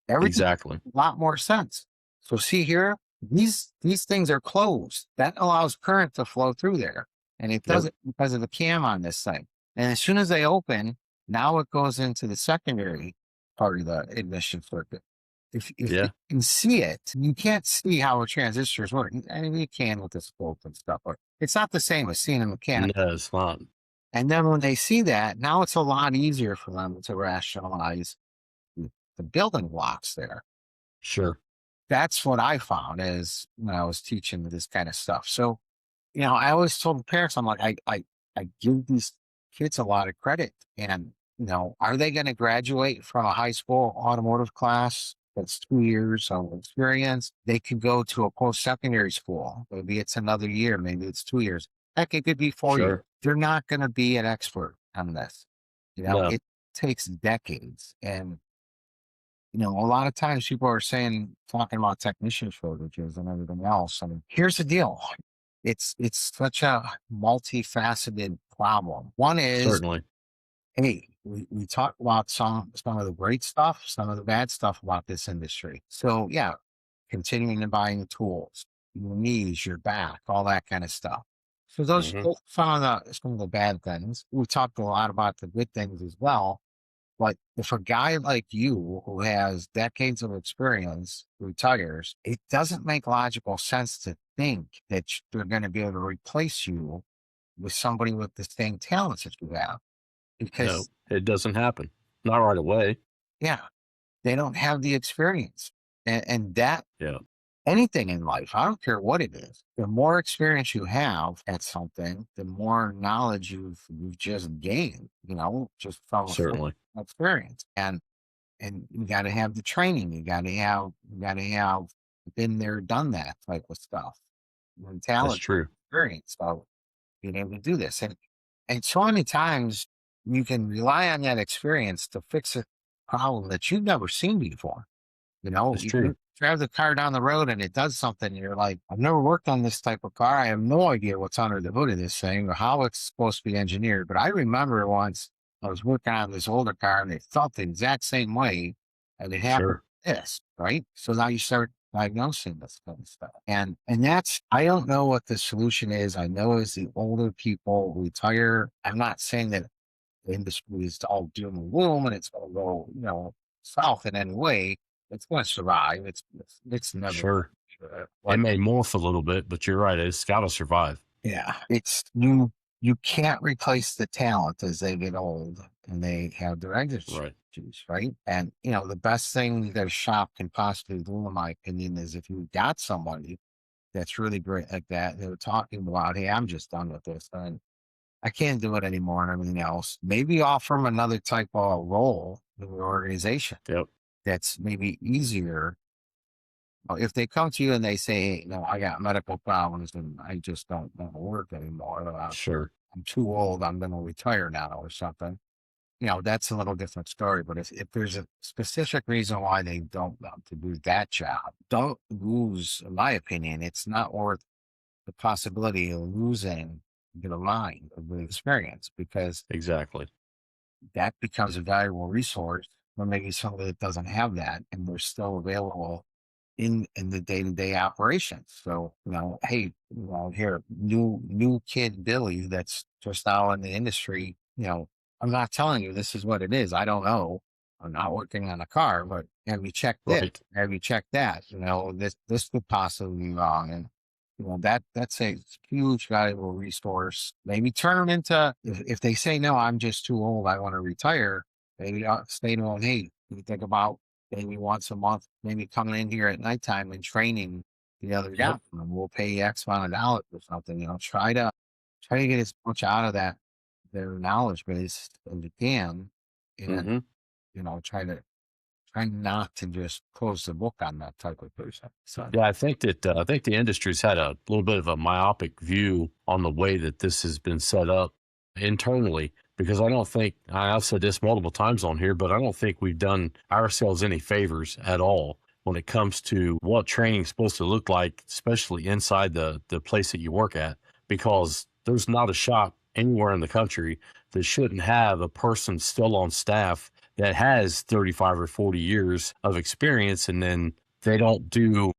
Everything Exactly. makes a lot more sense. So see here, these things are closed. That allows current to flow through there. And it does Yep. it because of the cam on this thing. And as soon as they open, now it goes into the secondary part of the ignition circuit. If you Yeah. can see it, you can't see how a transistor is working. I mean, you can with the scope and stuff, but it's not the same as seeing a mechanic. No, it's not. And then when they see that, now it's a lot easier for them to rationalize the building blocks there. Sure. That's what I found as when I was teaching this kind of stuff. So, I always told the parents, I'm like, I give these kids a lot of credit. And, are they going to graduate from a high school automotive class that's 2 years of experience. They could go to a post-secondary school. Maybe it's another year, maybe it's 2 years. Heck, it could be 4 years. Sure. They're not going to be an expert on this. No, It takes decades. And, a lot of times people are talking about technician shortages and everything else. I mean, here's the deal. It's such a multifaceted problem. One is, certainly. hey, we talk about some of the great stuff, some of the bad stuff about this industry. So yeah, continuing to buy new tools, your knees, your back, all that kind of stuff. So Hmm. some of the bad things. We talked a lot about the good things as well. But if a guy like you who has decades of experience retires, it doesn't make logical sense to think that they're going to be able to replace you with somebody with the same talents that you have. No, Because, it doesn't happen. Not right away. yeah, they don't have the experience. And that Yeah, anything in life, I don't care what it is, the more experience you have at something, the more knowledge you've just gained, just from a full certainly. experience. And you got to have the training. You got to have been there, done that type of stuff, That's mentality, true. experience of being able to do this. And so many times you can rely on that experience to fix a problem that you've never seen before. That's You true. drive the car down the road and it does something. And you're like, I've never worked on this type of car. I have no idea what's under the hood of this thing or how it's supposed to be engineered. But I remember once I was working on this older car and it felt the exact same way. And it happened Sure. like this, right? So now you start diagnosing this kind of stuff. And that's I don't know what the solution is. I know as the older people retire, I'm not saying that the industry is all doom and gloom and it's going to go, south in any way. It's going to survive. It's never. Sure. It But may morph a little bit, but you're right. It's got to survive. yeah, it's you can't replace the talent as they get old and they have their exit Right. strategies, right? And the best thing that a shop can possibly do, in my opinion, is if you got somebody that's really great like that, they're talking about, hey, I'm just done with this. And I can't do it anymore and everything else. Maybe offer them another type of role in your organization Yep. that's maybe easier. If they come to you and they say, hey, I got medical problems and I just don't want to work anymore. Sure. I'm too old. I'm going to retire now or something. That's a little different story. But if there's a specific reason why they don't want to do that job, don't lose, in my opinion, it's not worth the possibility of losing the mind of the experience because Exactly. that becomes a valuable resource for maybe somebody that doesn't have that and they're still available in the day-to-day operations. So, hey, here, new kid Billy that's just now in the industry, I'm not telling you this is what it is. I don't know. I'm not working on a car, but have you checked this? Right. Have you checked that? This could possibly be wrong. And that's a huge valuable resource. Maybe turn them into if they say no, I'm just too old, I want to retire. Maybe I'll say to them, hey, you think about maybe once a month, maybe coming in here at nighttime and training the other guy. Yep. And we'll pay you X amount of dollars or something. Try to get as much out of their knowledge base as you can, and Hmm. try not to just close the book on that type of person. So Yeah, I think the industry's had a little bit of a myopic view on the way that this has been set up internally because I don't think I've said this multiple times on here, but I don't think we've done ourselves any favors at all when it comes to what training's supposed to look like, especially inside the place that you work at, because there's not a shop anywhere in the country that shouldn't have a person still on staff that has 35 or 40 years of experience and then they don't do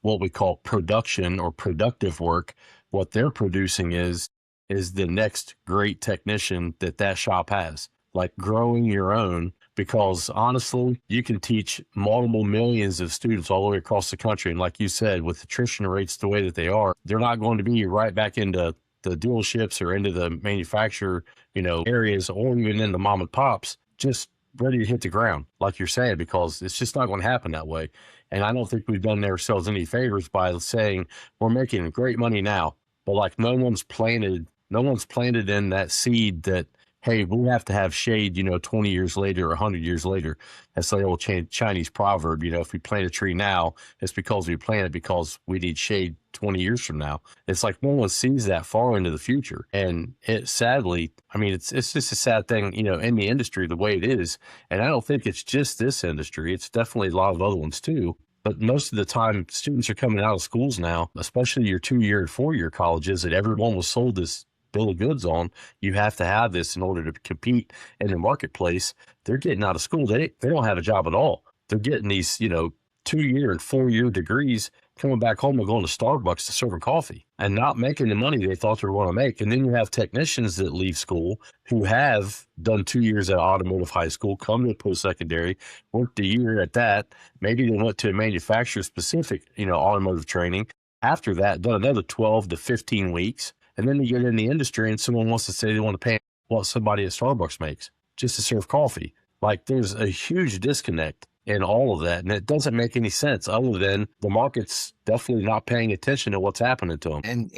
what we call production or productive work. What they're producing is the next great technician that that shop has, like growing your own. Because honestly, you can teach multiple millions of students all the way across the country. And like you said, with attrition rates the way that they are, they're not going to be right back into the dealerships or into the manufacturer, areas or even in the mom and pops, just ready to hit the ground, like you're saying, because it's just not going to happen that way. And I don't think we've done ourselves any favors by saying we're making great money now, but like no one's planted in that seed that, hey, we have to have shade, 20 years later or 100 years later. That's the old Chinese proverb, if we plant a tree now, it's because we plant it because we need shade 20 years from now. It's like no one sees that far into the future. And it sadly, I mean, it's just a sad thing, in the industry, the way it is. And I don't think it's just this industry. It's definitely a lot of other ones too. But most of the time, students are coming out of schools now, especially your 2 year and 4 year colleges that everyone was sold this bill of goods on. You have to have this in order to compete in the marketplace. They're getting out of school. They don't have a job at all. They're getting these, 2 year and 4 year degrees, coming back home and going to Starbucks to serve coffee and not making the money they thought they were going to make. And then you have technicians that leave school who have done 2 years at automotive high school, come to post-secondary, worked a year at that. Maybe they went to a manufacturer specific, automotive training. After that, done another 12 to 15 weeks. And then you get in the industry and someone wants to say they want to pay what somebody at Starbucks makes just to serve coffee. Like there's a huge disconnect in all of that. And it doesn't make any sense other than the market's definitely not paying attention to what's happening to them. And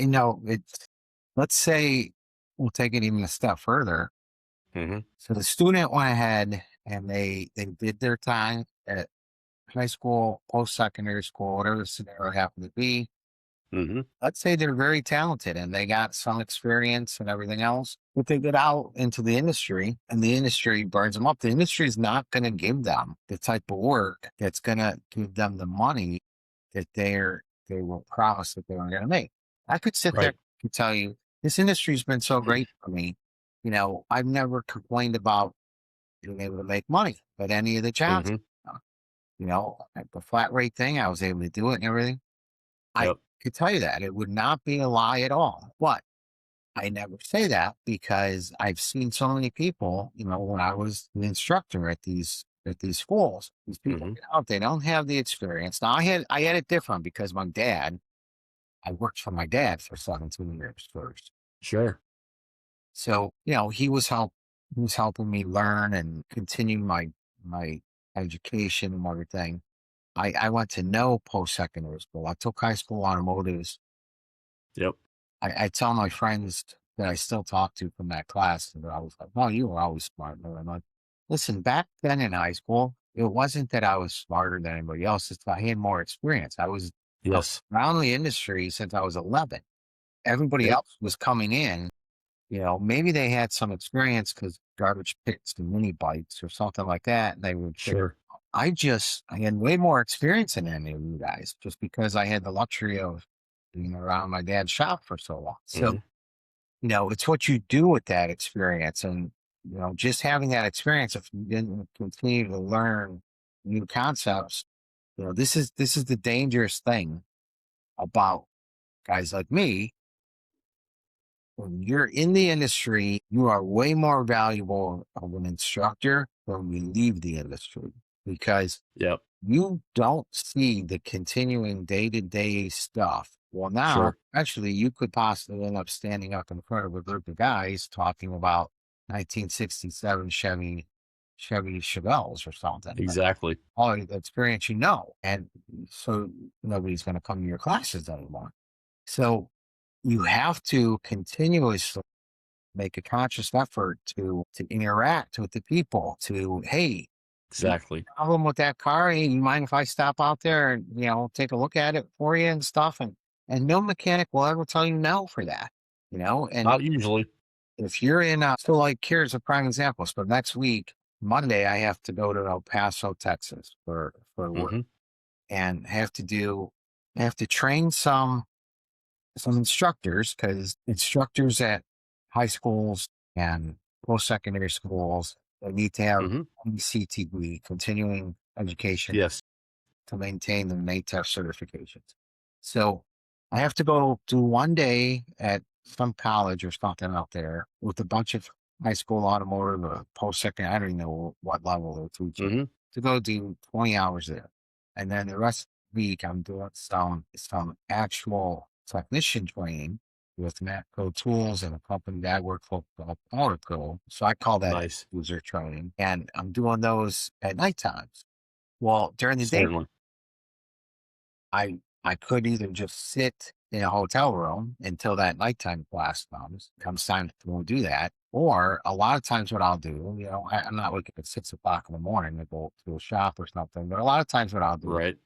let's say we'll take it even a step further. Mm-hmm. So the student went ahead and they did their time at high school, post-secondary school, whatever the scenario happened to be. Mm-hmm. Let's say they're very talented and they got some experience and everything else, but they get out into the industry and the industry burns them up. The industry is not going to give them the type of work that's going to give them the money that they will promise that they were going to make. I could sit there Right. and tell you, this industry's been so great for me. I've never complained about being able to make money at any of the jobs. Mm-hmm. At the flat rate thing, I was able to do it and everything. I Yep. could tell you that it would not be a lie at all. But I never say that because I've seen so many people, when I was an instructor at these schools, these people Mm-hmm. get out, they don't have the experience. Now I had it different because I worked for my dad for 17 years first. Sure. So, he was helping me learn and continue my education and everything. I went to no post-secondary school. I took high school automotives. Yep. I tell my friends that I still talk to from that class, and I was like, "Oh, you were always smart." And I'm like, "Listen, back then in high school, it wasn't that I was smarter than anybody else. It's I had more experience. I was Yes. around the industry since I was 11. Everybody Yep. else was coming in. Maybe they had some experience because garbage pits and mini bikes or something like that. And they would figure Sure. I had way more experience than any of you guys just because I had the luxury of being around my dad's shop for so long. So, Mm-hmm. it's what you do with that experience. And, just having that experience, if you didn't continue to learn new concepts, this is the dangerous thing about guys like me. When you're in the industry, you are way more valuable of an instructor when you leave the industry because Yep. you don't see the continuing day-to-day stuff. Well, now, Sure. actually, you could possibly end up standing up in front of a group of guys talking about 1967 Chevy Chevelles or something. Exactly. All the experience and so nobody's going to come to your classes anymore. So you have to continuously make a conscious effort to interact with the people, hey, Exactly. problem with that car. Hey, you mind if I stop out there and, take a look at it for you and stuff? And no mechanic will ever tell you no for that, and Not usually. if you're in, so like, here's a prime example. So next week, Monday, I have to go to El Paso, Texas for work Mm-hmm. and I have to train some instructors because instructors at high schools and post-secondary schools, they need to have Mm-hmm. CTE, continuing education, Yes. to maintain the NATEF certifications. So I have to go do one day at some college or something out there with a bunch of high school automotive or post-secondary, I don't even know what level they're teaching, Mm-hmm. to go do 20 hours there. And then the rest of the week, I'm doing some actual technician training with Matco tools and a company that I work for called Automotive. So I call that Nice. user training. And I'm doing those at night times. Well, during the day, Certainly. I could either just sit in a hotel room until that nighttime class comes time to go do that, Or a lot of times what I'll do, I'm not looking at 6 o'clock in the morning to go to a shop or something, but a lot of times what I'll do Right.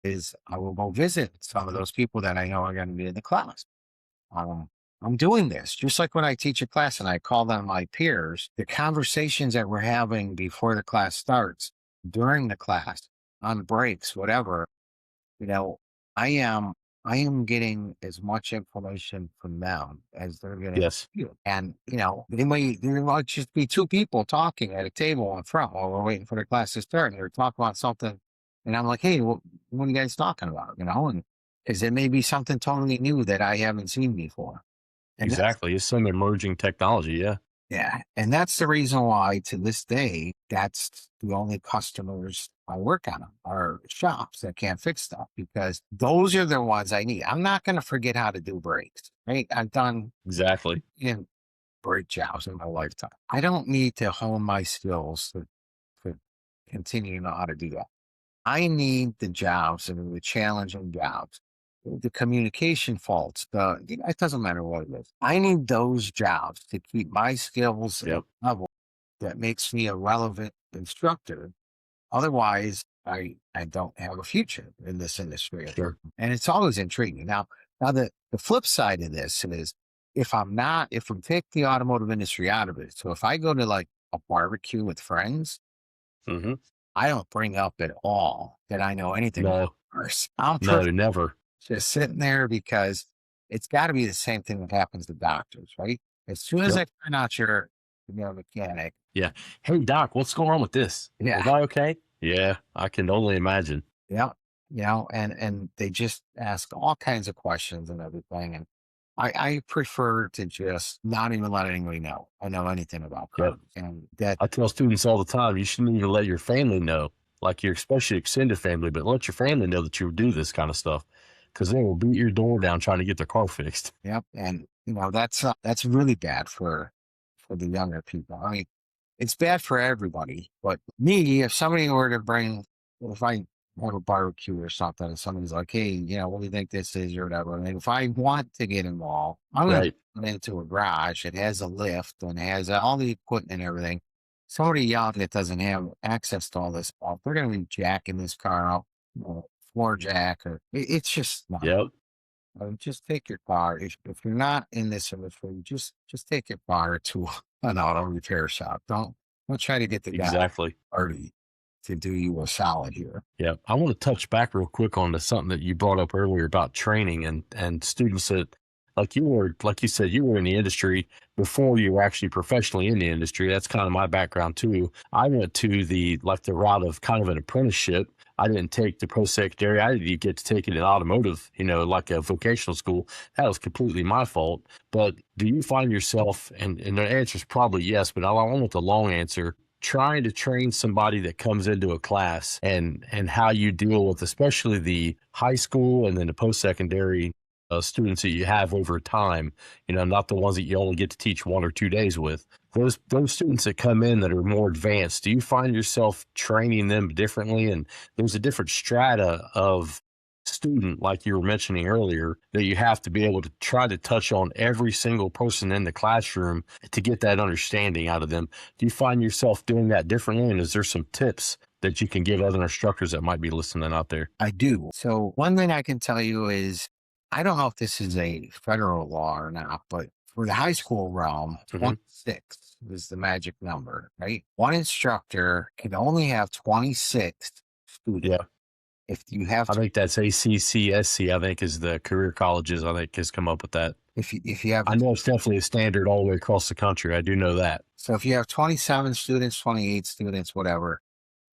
is I will go visit some of those people that I know are going to be in the class. Um, I'm doing this just like when I teach a class and I call them my peers, the conversations that we're having before the class starts, during the class, on breaks, whatever, you know, I am I am getting as much information from them as they're getting from Yes. you. And there might just be two people talking at a table in front while we're waiting for the class to start. And they're talking about something, and I'm like, "Hey, what are you guys talking about?" And because it may be something totally new that I haven't seen before. And that's Exactly. It's some emerging technology. Yeah. yeah, and that's the reason why to this day, that's the only customers I work on are shops that can't fix stuff because those are the ones I need. I'm not going to forget how to do brakes, right? I've done Exactly. brake jobs in my lifetime. I don't need to hone my skills to continue to know how to do that. I need the jobs and the challenging jobs, the communication faults, it doesn't matter what it is. I need those jobs to keep my skills at Yep. a level that makes me a relevant instructor. Otherwise, I don't have a future in this industry. Sure. And it's always intriguing. Now the flip side of this is if we take the automotive industry out of it, so if I go to like a barbecue with friends, Hmm. I don't bring up at all that I know anything about No, cars. I'm no, never. just sitting there because it's got to be the same thing that happens to doctors, right? As soon as Yep. I find out you're a mechanic, Yeah. Hey, doc, what's going on with this? yeah, Was I okay? Yeah. I can only imagine. yeah, and they just ask all kinds of questions and everything, and I prefer to just not even let anybody know I know anything about Yep. cars, and that I tell students all the time, you shouldn't even let your family know, like your especially extended family, but let your family know that you do this kind of stuff because they will beat your door down trying to get their car fixed. yep, and that's really bad for the younger people. I mean, it's bad for everybody, but me, if somebody were to if I have a barbecue or something, and somebody's like, "Hey, what do you think this is?" or whatever, and if I want to get involved, I'm going to Right. put it into a garage. It has a lift and it has all the equipment and everything. Somebody young that doesn't have access to all this stuff, they're going to be jacking this car up, floor jack, or it's just not. Yep. Just take your car. If you're not in this industry, just take your car to an auto repair shop. Don't try to get the guy Exactly. already to do you a solid here. Yeah, I want to touch back real quick on to something that you brought up earlier about training and students that like you said you were in the industry before you were actually professionally in the industry. That's kind of my background too. I went to the route of kind of an apprenticeship. I didn't take the post secondary. I didn't get to take it in automotive, like a vocational school. That was completely my fault. But do you find yourself, and the answer is probably yes, but I want the long answer, trying to train somebody that comes into a class and how you deal with especially the high school and then the post-secondary students that you have over time, not the ones that you only get to teach 1 or 2 days with. Those students that come in that are more advanced, do you find yourself training them differently? And there's a different strata of student, like you were mentioning earlier, that you have to be able to try to touch on every single person in the classroom to get that understanding out of them. Do you find yourself doing that differently? And is there some tips that you can give other instructors that might be listening out there? I do. So one thing I can tell you is I don't know if this is a federal law or not, but for the high school realm, Hmm. 26 is the magic number, right? One instructor can only have 26 students. Yeah. If you have I think that's ACCSC, I think is the career colleges, I think has come up with that. if you have I know it's definitely a standard all the way across the country. I do know that. so if you have 27 students, 28 students, whatever,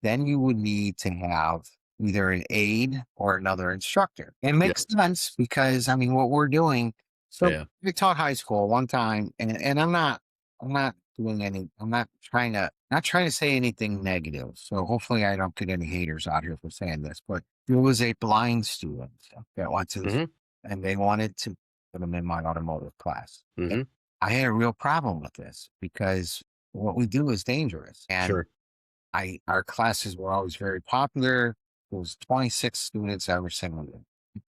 then you would need to have either an aide or another instructor. It Yeah. makes sense because I mean what we're doing. So Yeah. we taught high school one time, and I'm not doing any. I'm not trying to say anything negative. So hopefully I don't get any haters out here for saying this. But there was a blind student that went to this, Hmm. and they wanted to put him in my automotive class. And Hmm. I had a real problem with this because what we do is dangerous, and Sure. our classes were always very popular. There was 26 students every single day.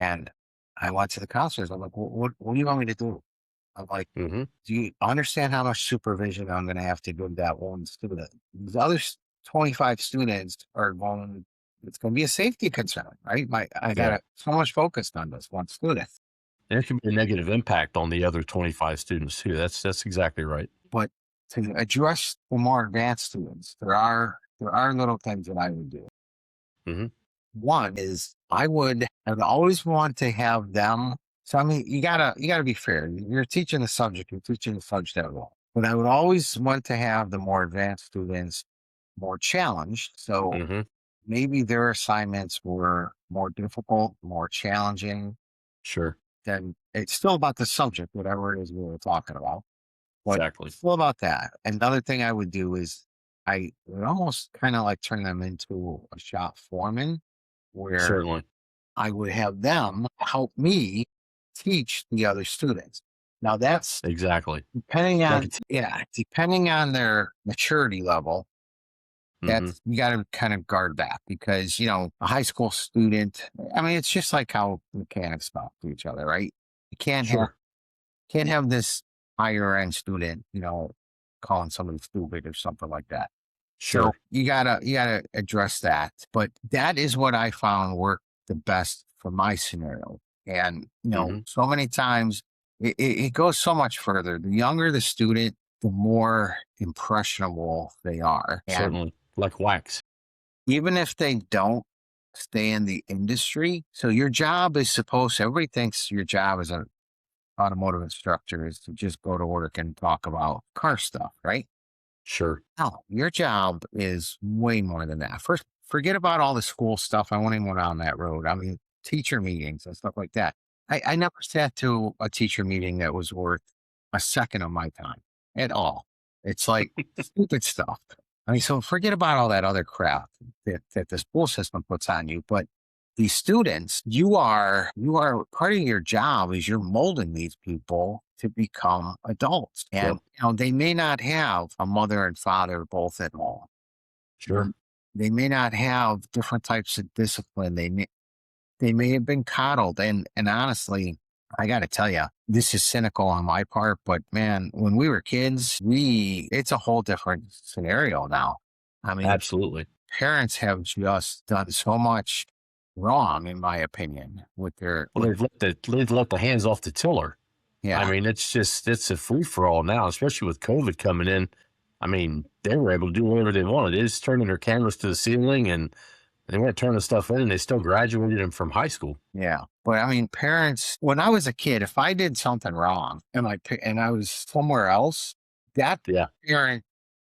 And I went to the counselors. I'm like, what do you want me to do? I'm like, Hmm. do you understand how much supervision I'm going to have to give that one student? These other 25 students are going, it's going to be a safety concern, right? I got Yeah. to so much focused on this one student. And it can be a negative impact on the other 25 students too. That's exactly right. But to address the more advanced students, there are little things that I would do. Hmm. One is I'd always want to have them. So I mean, you gotta be fair. You're teaching the subject, you're teaching the subject at all. But I would always want to have the more advanced students more challenged. So Hmm. maybe their assignments were more difficult, more challenging. Sure. Then it's still about the subject, whatever it is we were talking about. But Exactly. it's still about that. Another thing I would do is I would almost kind of like turn them into a shop foreman where Certainly. I would have them help me teach the other students. Now that's Exactly. depending Like on, it's. yeah, depending on their maturity level. Hmm. That's, you got to kind of guard that because, a high school student, I mean, it's just like how mechanics talk to each other, right? You Sure. can't have this higher end student, calling somebody stupid or something like that. So Sure. you gotta address that. But that is what I found worked the best for my scenario. And Hmm. so many times it goes so much further. The younger the student, the more impressionable they are. And Certainly. Like wax. even if they don't stay in the industry, so your job is everybody thinks your job as an automotive instructor is to just go to work and talk about car stuff, right? Sure. No, your job is way more than that. First, forget about all the school stuff. I won't even go down that road. I mean, teacher meetings and stuff like that. I never sat to a teacher meeting that was worth a second of my time at all. It's like stupid stuff. I mean, so forget about all that other crap that the school system puts on you. But these students, you are part of your job is you're molding these people to become adults. And Yep. they may not have a mother and father both at home. Sure. They're- They may not have different types of discipline. They may have been coddled. And honestly, I got to tell you, this is cynical on my part, but man, when we were kids, it's a whole different scenario now. I mean, Absolutely. parents have just done so much wrong, in my opinion, with Well, they've let the hands off the tiller. I yeah, mean, it's a free for all now, especially with COVID coming in. I mean, they were able to do whatever they wanted. They just turning their cameras to the ceiling and they went turning stuff in and they still graduated them from high school. yeah. But I mean, parents, when I was a kid, if I did something wrong and I was somewhere else, that Yeah. parent,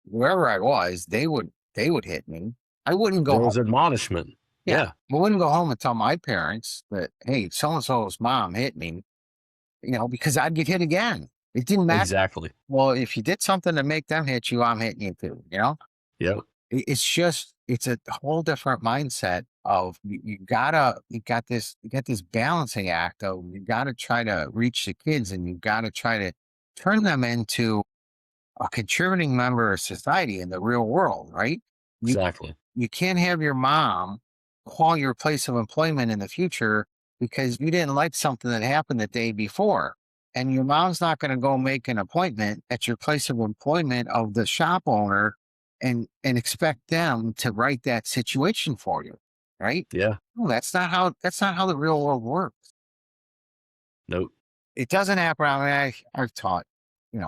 wherever I was, they would hit me. I wouldn't go There home. was admonishment. Yeah. Yeah, I wouldn't go home and tell my parents that, hey, so and so's mom hit me, because I'd get hit again. It didn't matter. exactly. Well, if you did something to make them hit you, I'm hitting you too. Yep. It's a whole different mindset of you got this balancing act of you gotta try to reach the kids and you gotta try to turn them into a contributing member of society in the real world, right? You Exactly. you can't have your mom call your place of employment in the future because you didn't like something that happened the day before. And your mom's not going to go make an appointment at your place of employment of the shop owner and expect them to write that situation for you. Right? Yeah. No, that's not how the real world works. Nope. It doesn't happen. I mean, I've taught,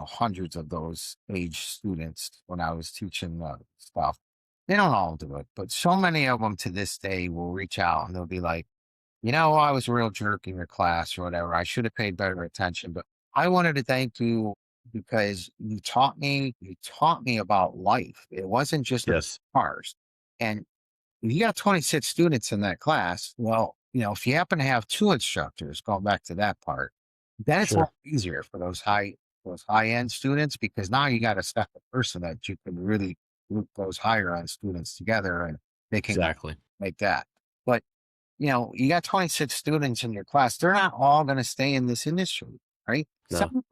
hundreds of those age students when I was teaching stuff. They don't all do it, but so many of them to this day will reach out and they'll be like, I was a real jerk in your class or whatever. I should have paid better attention, but I wanted to thank you because you taught me about life. It wasn't just about Yes. cars. And you got 26 students in that class. Well, if you happen to have two instructors, going back to that part, then it's a lot Sure. easier for those high end students because now you got a second person that you can really group those higher end students together and they can Exactly. make that. But you got 26 students in your class. They're not all going to stay in this industry, right? No. Some,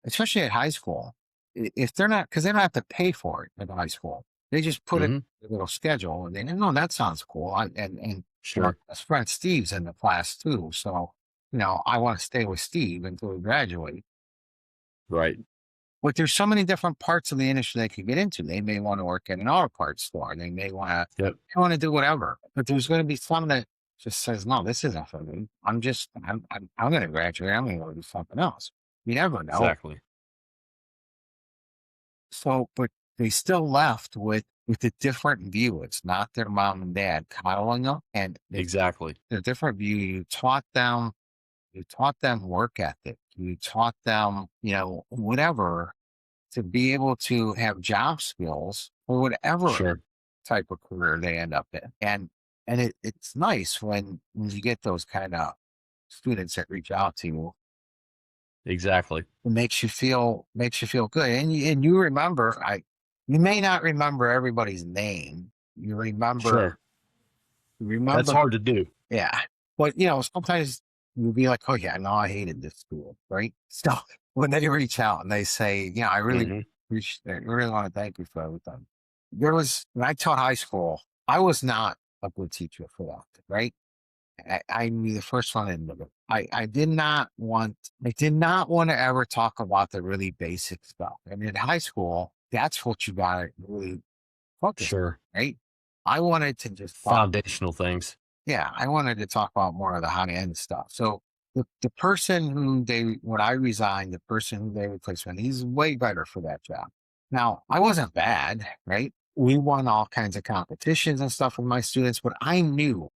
especially at high school, if they're not, because they don't have to pay for it at high school. They just put it Hmm. in a little schedule and they no, that sounds cool. And my Sure. best friend Steve's in the class too. So, I want to stay with Steve until we graduate. Right. But there's so many different parts of the industry they could get into. They may want to work at an auto parts store. Yep. They want to do whatever. But there's going to be some that just says, no, this isn't for me. I'm going to graduate. I'm going to go do something else. You never know. Exactly. So, but they still left with a different view. It's not their mom and dad coddling them, and it's Exactly. a different view. You taught them work ethic. You taught them, whatever, to be able to have job skills or whatever Sure. type of career they end up in. And it's nice when you get those kind of students that reach out to you. Exactly. It makes you feel good. And you remember, you may not remember everybody's name. Sure. You That's remember, hard to do. yeah. But sometimes you'll be like, oh yeah, no, I hated this school, right? So when they reach out and they say, I really Hmm. appreciate it, I really want to thank you for everything. When I taught high school, I was not a good teacher for that, right? I'm the first one in the I did not want to ever talk about the really basic stuff. And in high school, that's what you got to really focus Sure. on, right? I wanted to just talk. Foundational things. Yeah, I wanted to talk about more of the high end stuff. So the person when I resigned, the person who they replaced me, he's way better for that job. Now, I wasn't bad, right? We won all kinds of competitions and stuff with my students, but I knew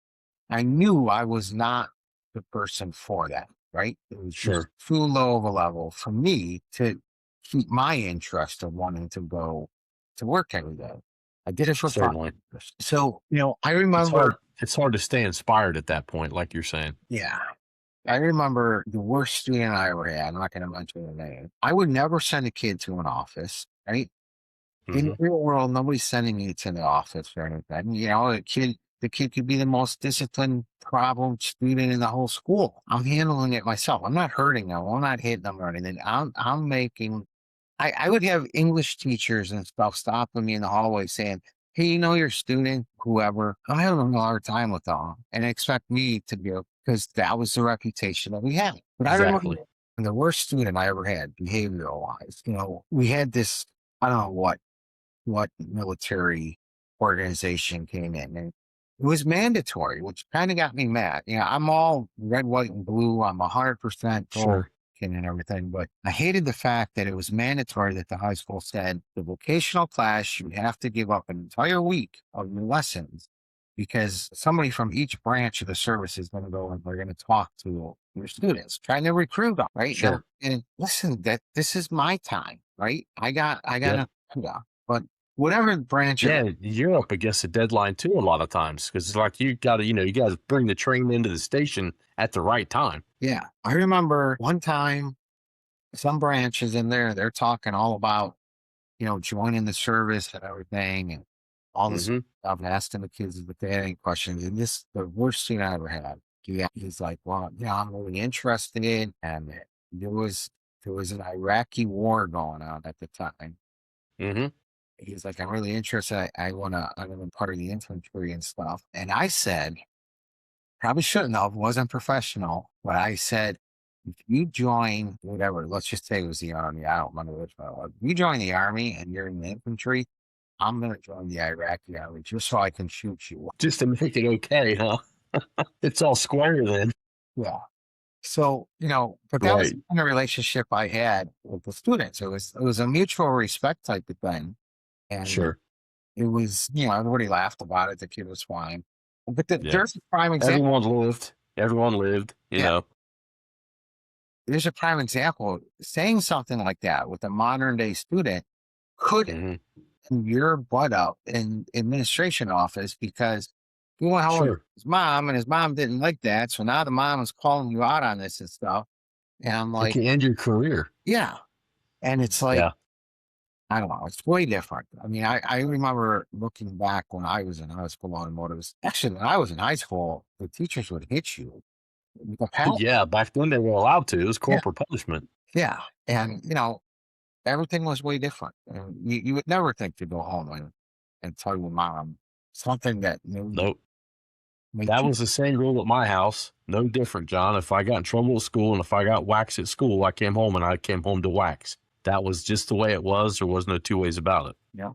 I was not the person for that, right? It was just Sure. too low of a level for me to keep my interest of wanting to go to work every day. I did it for fun. Certainly. So, I It's hard. remember, It's hard to stay inspired at that point, like you're saying. yeah, I remember the worst student I ever had. I'm not going to mention the name. I would never send a kid to an office, right? In Hmm. the real world, nobody's sending you to the office or anything. The kid could be the most disciplined problem student in the whole school. I'm handling it myself. I'm not hurting them. I'm not hitting them or anything. I'm making I would have English teachers and stuff stopping me in the hallway saying, hey, your student, whoever, I'm having a hard time with them and expect me to be, because that was the reputation that we had. But I remember Exactly. the worst student I ever had, behavioral wise, we had this, I don't know what military organization came in, and it was mandatory, which kind of got me mad. I'm all red, white, and blue. I'm 100% pro Sure. and everything, but I hated the fact that it was mandatory that the high school said the vocational class, you have to give up an entire week of your lessons because somebody from each branch of the service is going to go and they're going to talk to your students, trying to recruit them, right? Now, Sure. and listen, that this is my time, right? I got Yeah. a, yeah, but whatever branch of, Yeah. You're up against a deadline too a lot of times because it's like you got to, you got to bring the train into the station at the right time. yeah, I remember one time some branches in there, they're talking all about, joining the service and everything and all this Hmm. stuff, and asking the kids if they had any questions. And the worst thing I ever had. He's like, well, I'm really interested in, and there was there was an Iraqi war going on at the time. Hmm. He's like, I'm really interested. I want to be part of the infantry and stuff. And I said, probably shouldn't have, wasn't professional, but I said, if you join whatever, let's just say it was the army. I don't remember which one it was. If you join the army and you're in the infantry, I'm going to join the Iraqi army just so I can shoot you. Just to make it okay, huh? It's all square then. Yeah. So, but that was Right. the kind of relationship I had with the students. It was a mutual respect type of thing. And Sure. it was, everybody laughed about it. The kid was fine. But Yeah. there's a prime example. Everyone lived, Yeah. There's a prime example. Saying something like that with a modern day student could Hmm. end your butt up in administration office because he went home with Sure. his mom and his mom didn't like that. So now the mom is calling you out on this and stuff. And I'm It like, can end your career. yeah. And it's like, Yeah. I don't know. It's way different. I mean, I remember looking back when I was in high school automotive. Actually, when I was in high school, the teachers would hit you with a paddle. Yeah. Back then they were allowed to. It was Yeah. corporal punishment. Yeah. And, everything was way different. And you would never think to go home and tell your mom something that Nope. made That you. was the same rule at my house. No different, John. If I got in trouble at school and if I got waxed at school, I came home and I came home to wax. that was just the way it was. There was no two ways about it. Yeah.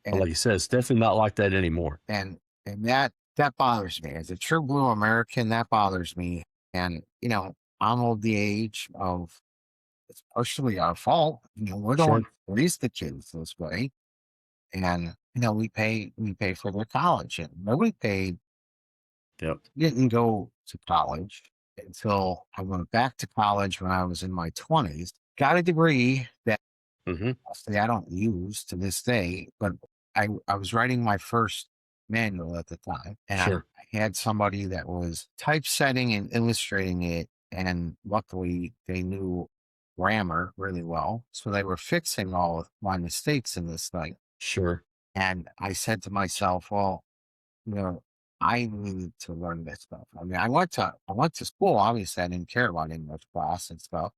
But And like you said, it's definitely not like that anymore. and that bothers me. As a true blue American, that bothers me. And I'm of the age of, it's partially our fault. We're the ones Sure. who raised the kids this way. And we pay for their college. And nobody paid, Yep. didn't go to college until I went back to college when I was in my 20s. Got a degree that Hmm. honestly I don't use to this day, but I was writing my first manual at the time, and I Sure. had somebody that was typesetting and illustrating it, and luckily they knew grammar really well, so they were fixing all of my mistakes in this thing. Sure. And I said to myself, well, you know, I needed to learn this stuff. I mean, I went to school. Obviously, I didn't care about English class and stuff.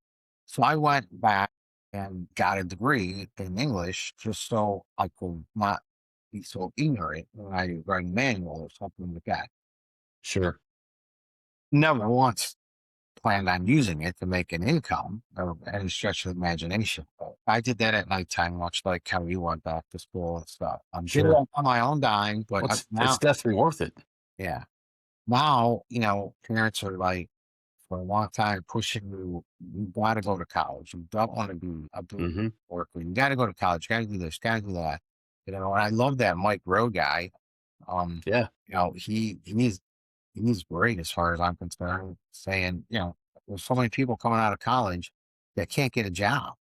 So I went back and got a degree in English just so I could not be so ignorant when I write a manual or something like that. Sure. Never once planned on using it to make an income or any stretch of the imagination. But I did that at nighttime, much like how you went back to school and stuff. I'm did it Sure. on my own dime, but Well, it's now, definitely worth it. yeah. Now, parents are like, for a long time pushing you got to go to college. You don't want to be a blue Hmm. worker. You got to go to college. You got to do this. Got to do that. And I love that Mike Rowe guy. Yeah. He's great as far as I'm concerned. Saying, there's so many people coming out of college that can't get a job.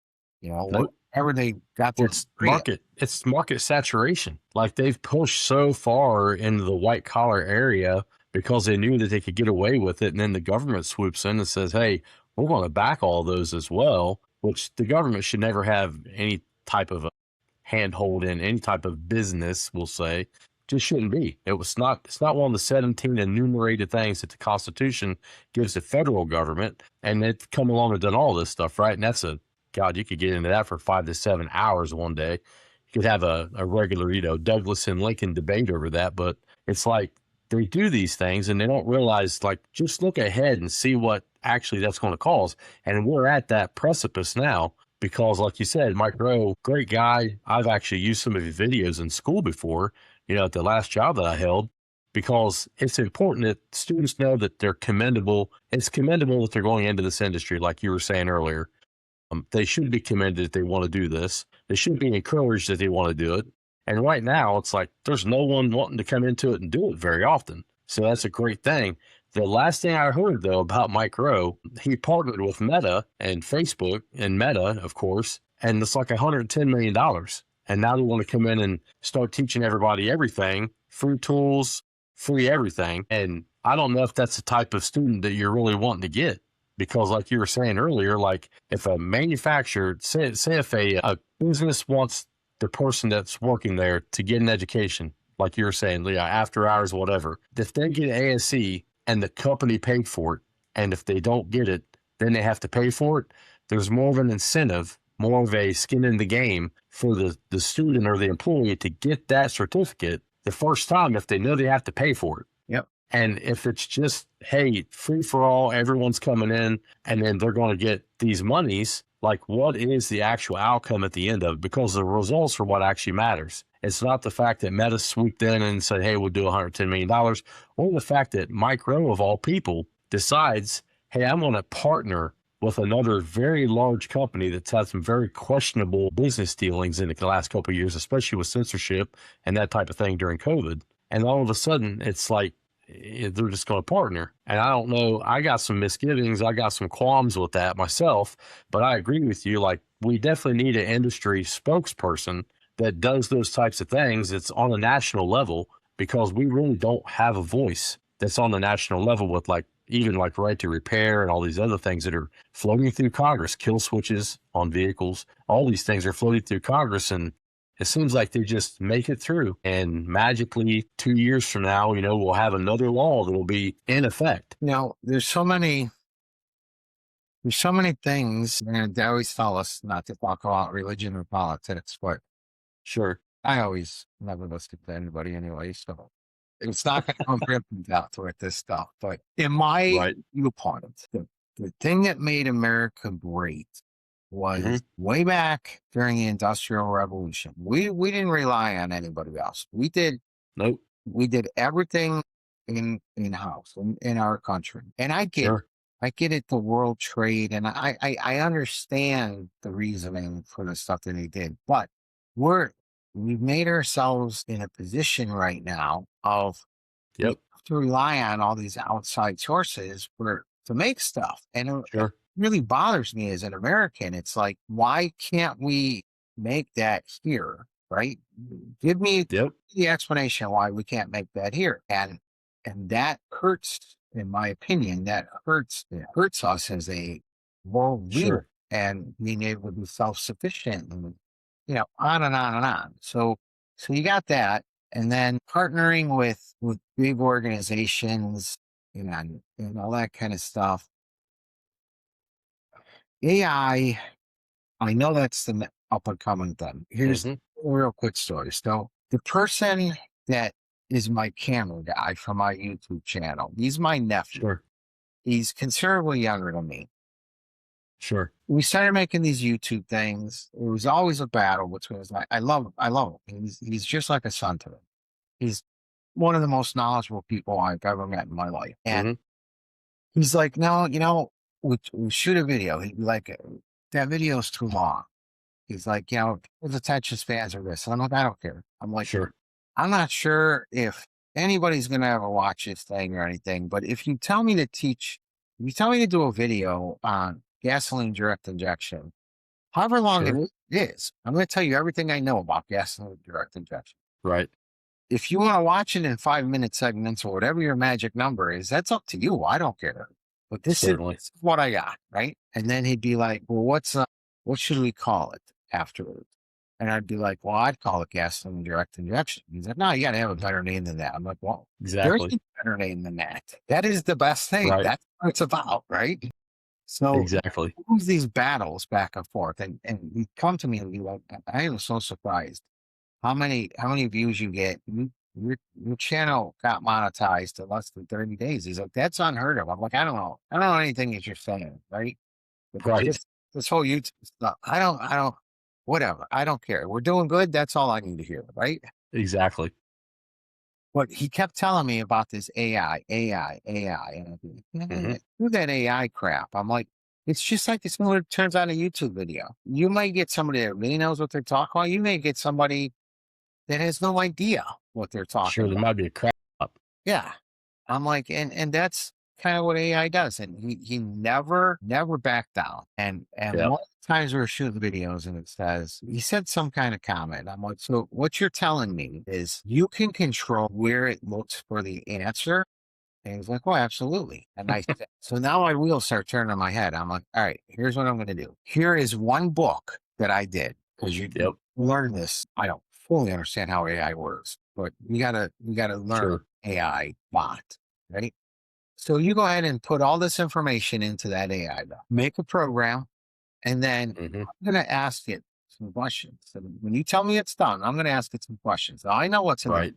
Nope. Whatever they got Well, their degree in. it's market saturation. Like they've pushed so far into the white collar area because they knew that they could get away with it. And then the government swoops in and says, hey, we're going to back all those as well, which the government should never have any type of a handhold in any type of business, we'll say. Just shouldn't be. It's not one of the 17 enumerated things that the Constitution gives the federal government. And they've come along and done all this stuff, right? And that's God, you could get into that for 5 to 7 hours one day. You could have a regular, Douglas and Lincoln debate over that. But it's like they do these things and they don't realize, like, just look ahead and see what actually that's going to cause. And we're at that precipice now because, like you said, Mike Rowe, great guy. I've actually used some of his videos in school before, at the last job that I held, because it's important that students know that they're commendable. It's commendable that they're going into this industry, like you were saying earlier. They should be commended if they want to do this. They should be encouraged that they want to do it. And right now, it's like there's no one wanting to come into it and do it very often. So that's a great thing. The last thing I heard, though, about Mike Rowe, he partnered with Meta and Facebook and Meta, of course, and it's like $110 million. And now they want to come in and start teaching everybody everything, free tools, free everything. And I don't know if that's the type of student that you're really wanting to get. Because like you were saying earlier, like if a manufacturer, say if a business wants the person that's working there to get an education, like you were saying, after hours, whatever, if they get ASE and the company paid for it, and if they don't get it, then they have to pay for it, there's more of an incentive, more of a skin in the game for the student or the employee to get that certificate the first time if they know they have to pay for it. Yep. And if it's just, hey, free for all, everyone's coming in, and then they're going to get these monies, like what is the actual outcome at the end of it? Because the results are what actually matters. It's not the fact that Meta swooped in and said, hey, we'll do $110 million, or the fact that Mike Rowe, of all people, decides, hey, I'm going to partner with another very large company that's had some very questionable business dealings in the last couple of years, especially with censorship and that type of thing during COVID. And all of a sudden, it's like, they're just going to partner. And I don't know, I got some misgivings. I got some qualms with that myself, but I agree with you. Like, we definitely need an industry spokesperson that does those types of things. It's on a national level because we really don't have a voice that's on the national level with even right to repair and all these other things that are floating through Congress, kill switches on vehicles. All these things are floating through Congress, and it seems like they just make it through, and magically 2 years from now, we'll have another law that will be in effect. There's so many things, and they always tell us not to talk about religion or politics, but Sure. I always never listen to anybody anyway, so it's not going to come ripping out with this stuff. But in my Right. viewpoint, the thing that made America great was way back during the Industrial Revolution. We didn't rely on anybody else. Nope. We did everything in house in our country. And Sure. I get it, the world trade, and I understand the reasoning for the stuff that he did, but we've made ourselves in a position right now of we Yep. have to rely on all these outside sources to make stuff. And it Sure. really bothers me as an American. It's like, why can't we make that here? Right? Give me Yep. the explanation why we can't make that here. And that hurts, in my opinion, it hurts us as a world leader Sure. and being able to be self-sufficient and on and on and on. So you got that. And then partnering with big organizations and all that kind of stuff. AI, I know that's the up and coming thing. Here's a real quick story. So the person that is my camera guy for my YouTube channel, he's my nephew. Sure. He's considerably younger than me. Sure. We started making these YouTube things. It was always a battle between us. I love him. He's just like a son to me. He's one of the most knowledgeable people I've ever met in my life. And he's like, no, we shoot a video. He'd be like, that video's too long. He's like, people's attention spans are this. And I'm like, I don't care. I'm like, Sure. I'm not sure if anybody's going to ever watch this thing or anything, but if you tell me to do a video on gasoline direct injection, however long Sure. it is, I'm going to tell you everything I know about gasoline direct injection. Right. If you want to watch it in 5-minute segments or whatever your magic number is, that's up to you. I don't care. But this is what I got, right? And then he'd be like, well, what should we call it afterwards? And I'd be like, well, I'd call it gasoline direct injection. He's like, no, you got to have a better name than that. I'm like, well, there's a better name than that. That is the best thing. Right. That's what it's about, right? So exactly. Lose these battles back and forth. And he'd come to me and be like, I was so surprised how many views you get. Your channel got monetized in less than 30 days. He's like, that's unheard of. I'm like, I don't know anything that you're saying, right? But Right. This whole YouTube stuff, I don't, whatever. I don't care. We're doing good. That's all I need to hear, right? Exactly. But he kept telling me about this AI. And I'd be like, do that AI crap. I'm like, it's just like this when it turns on a YouTube video. You might get somebody that really knows what they're talking about. You may get somebody that has no idea what they're talking Sure. about. There might be a crap up. Yeah. I'm like, and that's kind of what AI does. And he never backed down. And one of the times we were shooting videos and he said some kind of comment. I'm like, so what you're telling me is you can control where it looks for the answer. And he's like, oh, absolutely. And I said, so now my wheels start turning in my head. I'm like, all right, here's what I'm going to do. Here is one book that I did because you learn this. I don't fully understand how AI works, but you gotta learn AI bot, right? So you go ahead and put all this information into that AI, make a program, and then I'm going to ask it some questions. So when you tell me it's done, I'm going to ask it some questions. Now, I know what's in it.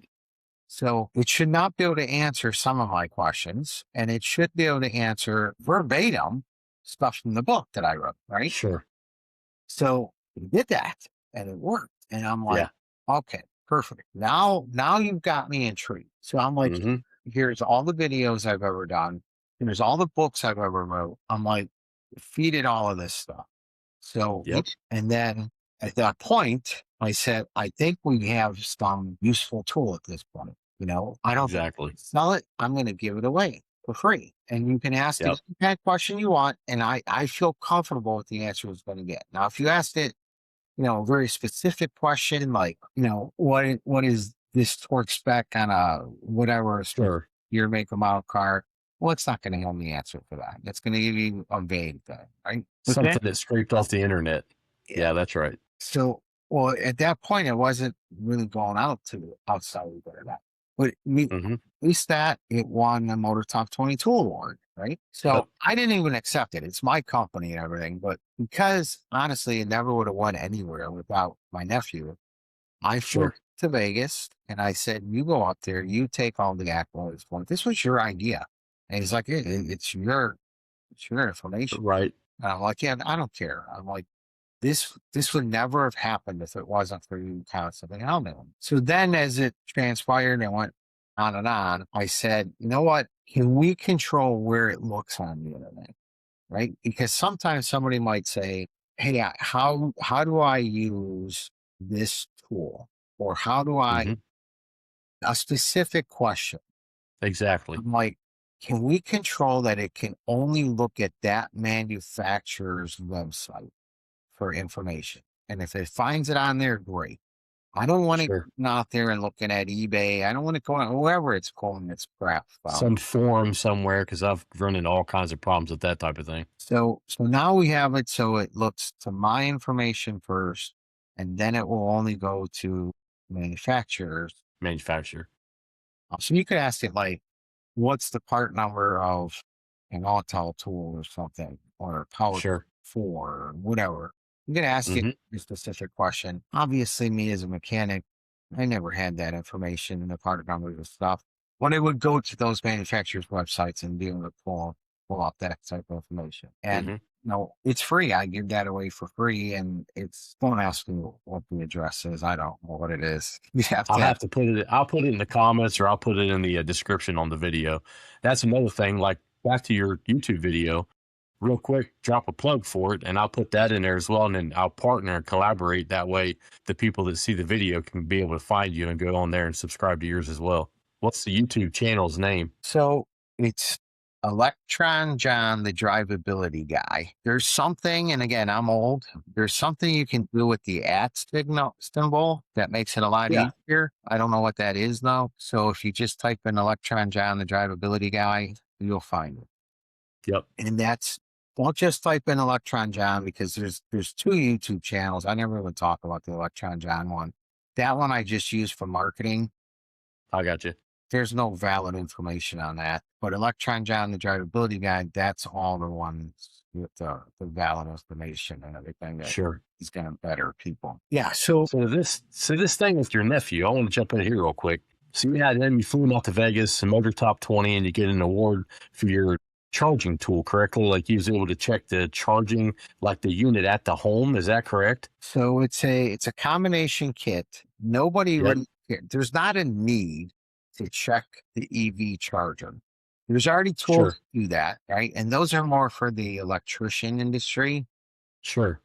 So it should not be able to answer some of my questions, and it should be able to answer verbatim stuff from the book that I wrote, right? Sure. So we did that, and it worked. And I'm like, okay, perfect. Now you've got me intrigued. So I'm like, here's all the videos I've ever done. Here's all the books I've ever wrote. I'm like, feed it all of this stuff. So, and then at that point, I said, I think we have some useful tool at this point. I don't sell it. I'm going to give it away for free. And you can ask it that question you want. And I feel comfortable with the answer it's going to get. Now, if you asked it, a very specific question, like, what is this torque spec on a whatever your make a model car? Well, it's not going to help me answer for that. It's going to give you a vague thing, right? Something that scraped off the internet. Yeah, that's right. So, well, at that point, it wasn't really going out to outside of that. But at least that it won the Motor Top 22 award, right? So I didn't even accept it. It's my company and everything. But because honestly, it never would have won anywhere without my nephew, I flew to Vegas and I said, you go up there, you take all the accolades for it. This was your idea. And he's like, it's your information. Right. And I'm like, yeah, I don't care. I'm like, this would never have happened if it wasn't for you constantly helping them. So then as it transpired and went on, I said, you know what? Can we control where it looks on the internet? Right? Because sometimes somebody might say, hey, how do I use this tool? Or how do I Hmm. a specific question? Exactly. I'm like, can we control that it can only look at that manufacturer's website for information? And if it finds it on there, great. I don't want it Sure. going out there and looking at eBay. I don't want it going whoever it's calling its crap from. Some forum somewhere, because I've run into all kinds of problems with that type of thing. So now we have it so it looks to my information first, and then it will only go to manufacturers. Manufacturer. So you could ask it like, what's the part number of an auto tool or something, or power Sure. for, or whatever. You can ask it Hmm. a specific question. Obviously, me as a mechanic, I never had that information in the part numbers and stuff. When it would go to those manufacturers' websites and be able to pull up that type of information. And Hmm. it's free. I give that away for free, and it's don't ask me what the address is. I don't know what it is. You have I'll to have have to put it. I'll put it in the comments, or I'll put it in the description on the video. That's another thing. Like, back to your YouTube video, real quick, drop a plug for it, and I'll put that in there as well. And then I'll partner and collaborate. That way, the people that see the video can be able to find you and go on there and subscribe to yours as well. What's the YouTube channel's name? So it's Electron John, the drivability guy. There's something, and again, I'm old. There's something you can do with the at symbol that makes it a lot Yeah. easier. I don't know what that is though. So if you just type in Electron John, the drivability guy, you'll find it. Yep. And that's don't just type in Electron John because there's two YouTube channels. I never would talk about the Electron John one. That one I just use for marketing. I got you. There's no valid information on that. But Electron John, the drivability guide, that's all the ones with the valid information and everything that Sure. is going to better people. Yeah. So So this thing with your nephew, I want to jump in here real quick. So you had him, you flew him out to Vegas, and Motor Top 20, and you get an award for your charging tool, correctly? Like, he was able to check the charging, like the unit at the home. Is that correct? it's a combination kit. Nobody Yep. really there's not a need to check the EV charger. There's already tools Sure. to do that, right? And those are more for the electrician industry. Sure.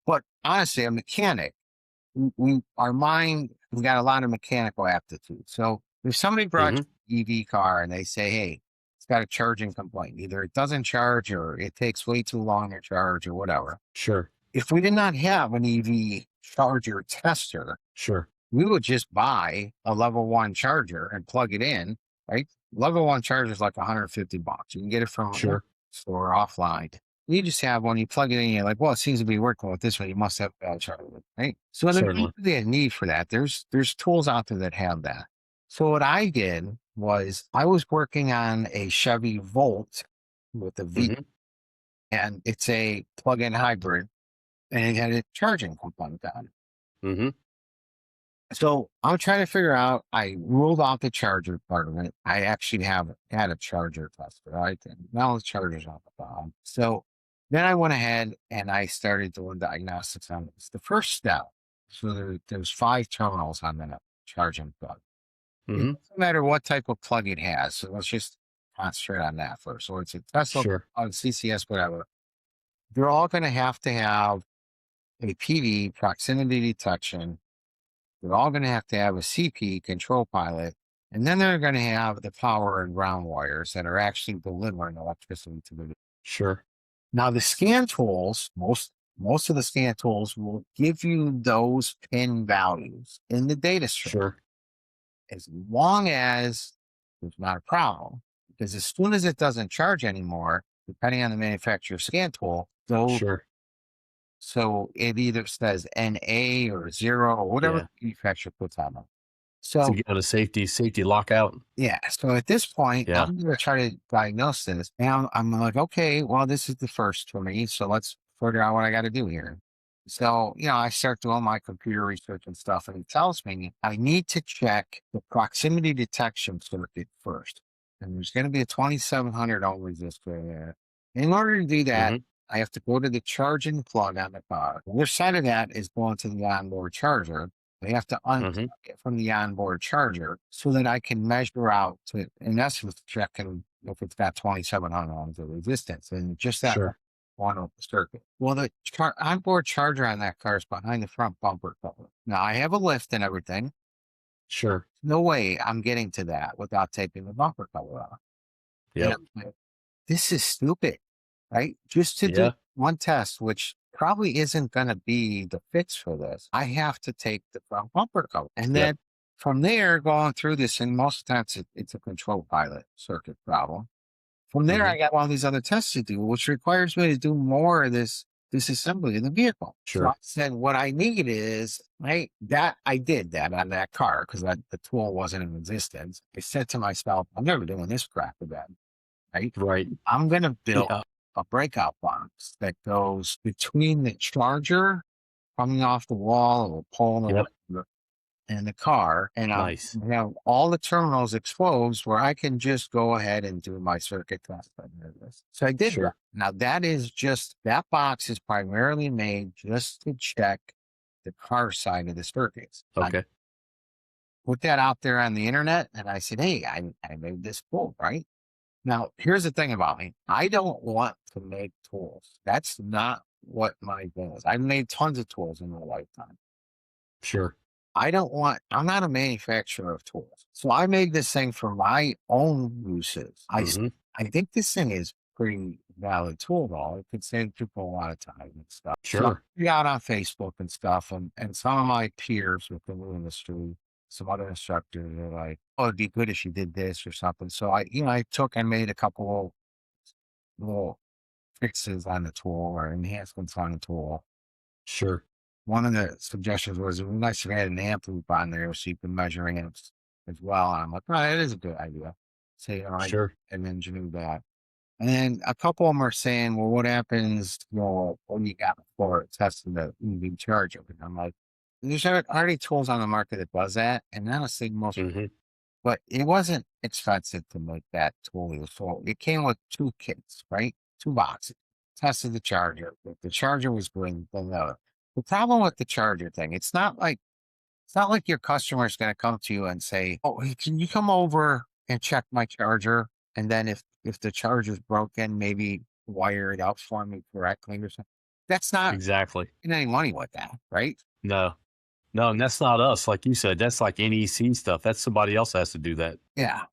But honestly, a mechanic, we got a lot of mechanical aptitude. So if somebody brought Mm-hmm. you an EV car and they say, hey, it's got a charging complaint, either it doesn't charge or it takes way too long to charge or whatever. Sure. If we did not have an EV charger tester, Sure. we would just buy a level 1 charger and plug it in, right? Level 1 charger is like $150. You can get it from a Sure. store offline. You just have one, you plug it in, you're like, well, it seems to be working with this one. You must have a bad charger, right? So there's not Certainly. really a need for that. There's tools out there that have that. So what I did was I was working on a Chevy Volt with a V, Mm-hmm. and it's a plug-in hybrid, and it had a charging component on it. Mm-hmm. So I'm trying to figure out, I ruled out the charger part of it. I actually had a charger tester, right? And now the charger's on the bottom. So then I went ahead and I started doing diagnostics on this. The first step, so there's 5 terminals on that charging plug. It Mm-hmm. doesn't matter what type of plug it has. So let's just concentrate on that first. So it's a Tesla, Sure. on CCS, whatever. They're all going to have a PD, proximity detection. They're all going to have a CP, control pilot, and then they're going to have the power and ground wires that are actually delivering electricity to the. Sure. Now, the scan tools, most of the scan tools will give you those pin values in the data stream Sure. as long as there's not a problem. Because as soon as it doesn't charge anymore, depending on the manufacturer's scan tool, Sure. so it either says NA or 0 or whatever Yeah. the manufacturer puts on them. To So get on a safety lockout. yeah, so at this point, Yeah. I'm going to try to diagnose this. And I'm like, okay, well, this is the first for me. So let's figure out what I got to do here. So, I start doing my computer research and stuff, and it tells me I need to check the proximity detection circuit first. And there's going to be a 2700 ohm resistor there. In order to do that, Mm-hmm. I have to go to the charging plug on the car. The other side of that is going to the onboard charger. I have to unplug it from the onboard charger so that I can measure out to, in essence, checking if it's got 2,700 ohms of resistance and just that Sure. one open circuit. Well, the onboard charger on that car is behind the front bumper cover. Now I have a lift and everything. Sure. No way I'm getting to that without taking the bumper cover off. And Yep. I'm like, this is stupid, right? Just to do Yeah. one test, which probably isn't going to be the fix for this. I have to take the front bumper cover. And then Yep. from there, going through this, and most of the times it's a control pilot circuit problem. From there, I got all these other tests to do, which requires me to do more of this assembly of the vehicle. So I Sure. said, what I need is, I did that on that car because the tool wasn't in existence. I said to myself, I'm never doing this crap again. Right? Right. I'm going to build Yeah. a breakout box that goes between the charger coming off the wall or pole or Yep. whatever, and the car. And Nice. I have all the terminals exposed where I can just go ahead and do my circuit test. So I did Sure. that. Now that box is primarily made just to check the car side of the circuits. Okay. Put that out there on the internet and I said, hey, I made this tool, right? Now, here's the thing about me. I don't want to make tools. That's not what my goal is. I've made tons of tools in my lifetime. Sure. I'm not a manufacturer of tools. So I made this thing for my own uses. I think this thing is pretty valid tool though. It could save people a lot of time and stuff. So Sure. I out on Facebook and stuff and some of my peers within the industry, some other instructors are like, oh, it'd be good if you did this or something. So I took and made a couple little fixes on the tool or enhancements on the tool. Sure. One of the suggestions was it would be nice if we had an amp loop on there so you can measure amps as well. And I'm like, oh, that is a good idea. So, Sure. and engineer that. And then a couple of them are saying, well, what happens, when you got for testing the EV charger? And I'm like, there's already tools on the market that does that. And honestly, but it wasn't expensive to make that tool. So it came with 2 kits, right? 2 boxes. Tested the charger. If the charger was green, then the problem with the charger thing, it's not like your customer is going to come to you and say, oh, hey, can you come over and check my charger? And then if the charger's broken, maybe wire it up for me correctly or something. That's not Exactly. getting any money with that, right? No. No, and that's not us. Like you said, that's like NEC stuff. That's somebody else has to do that. Yeah.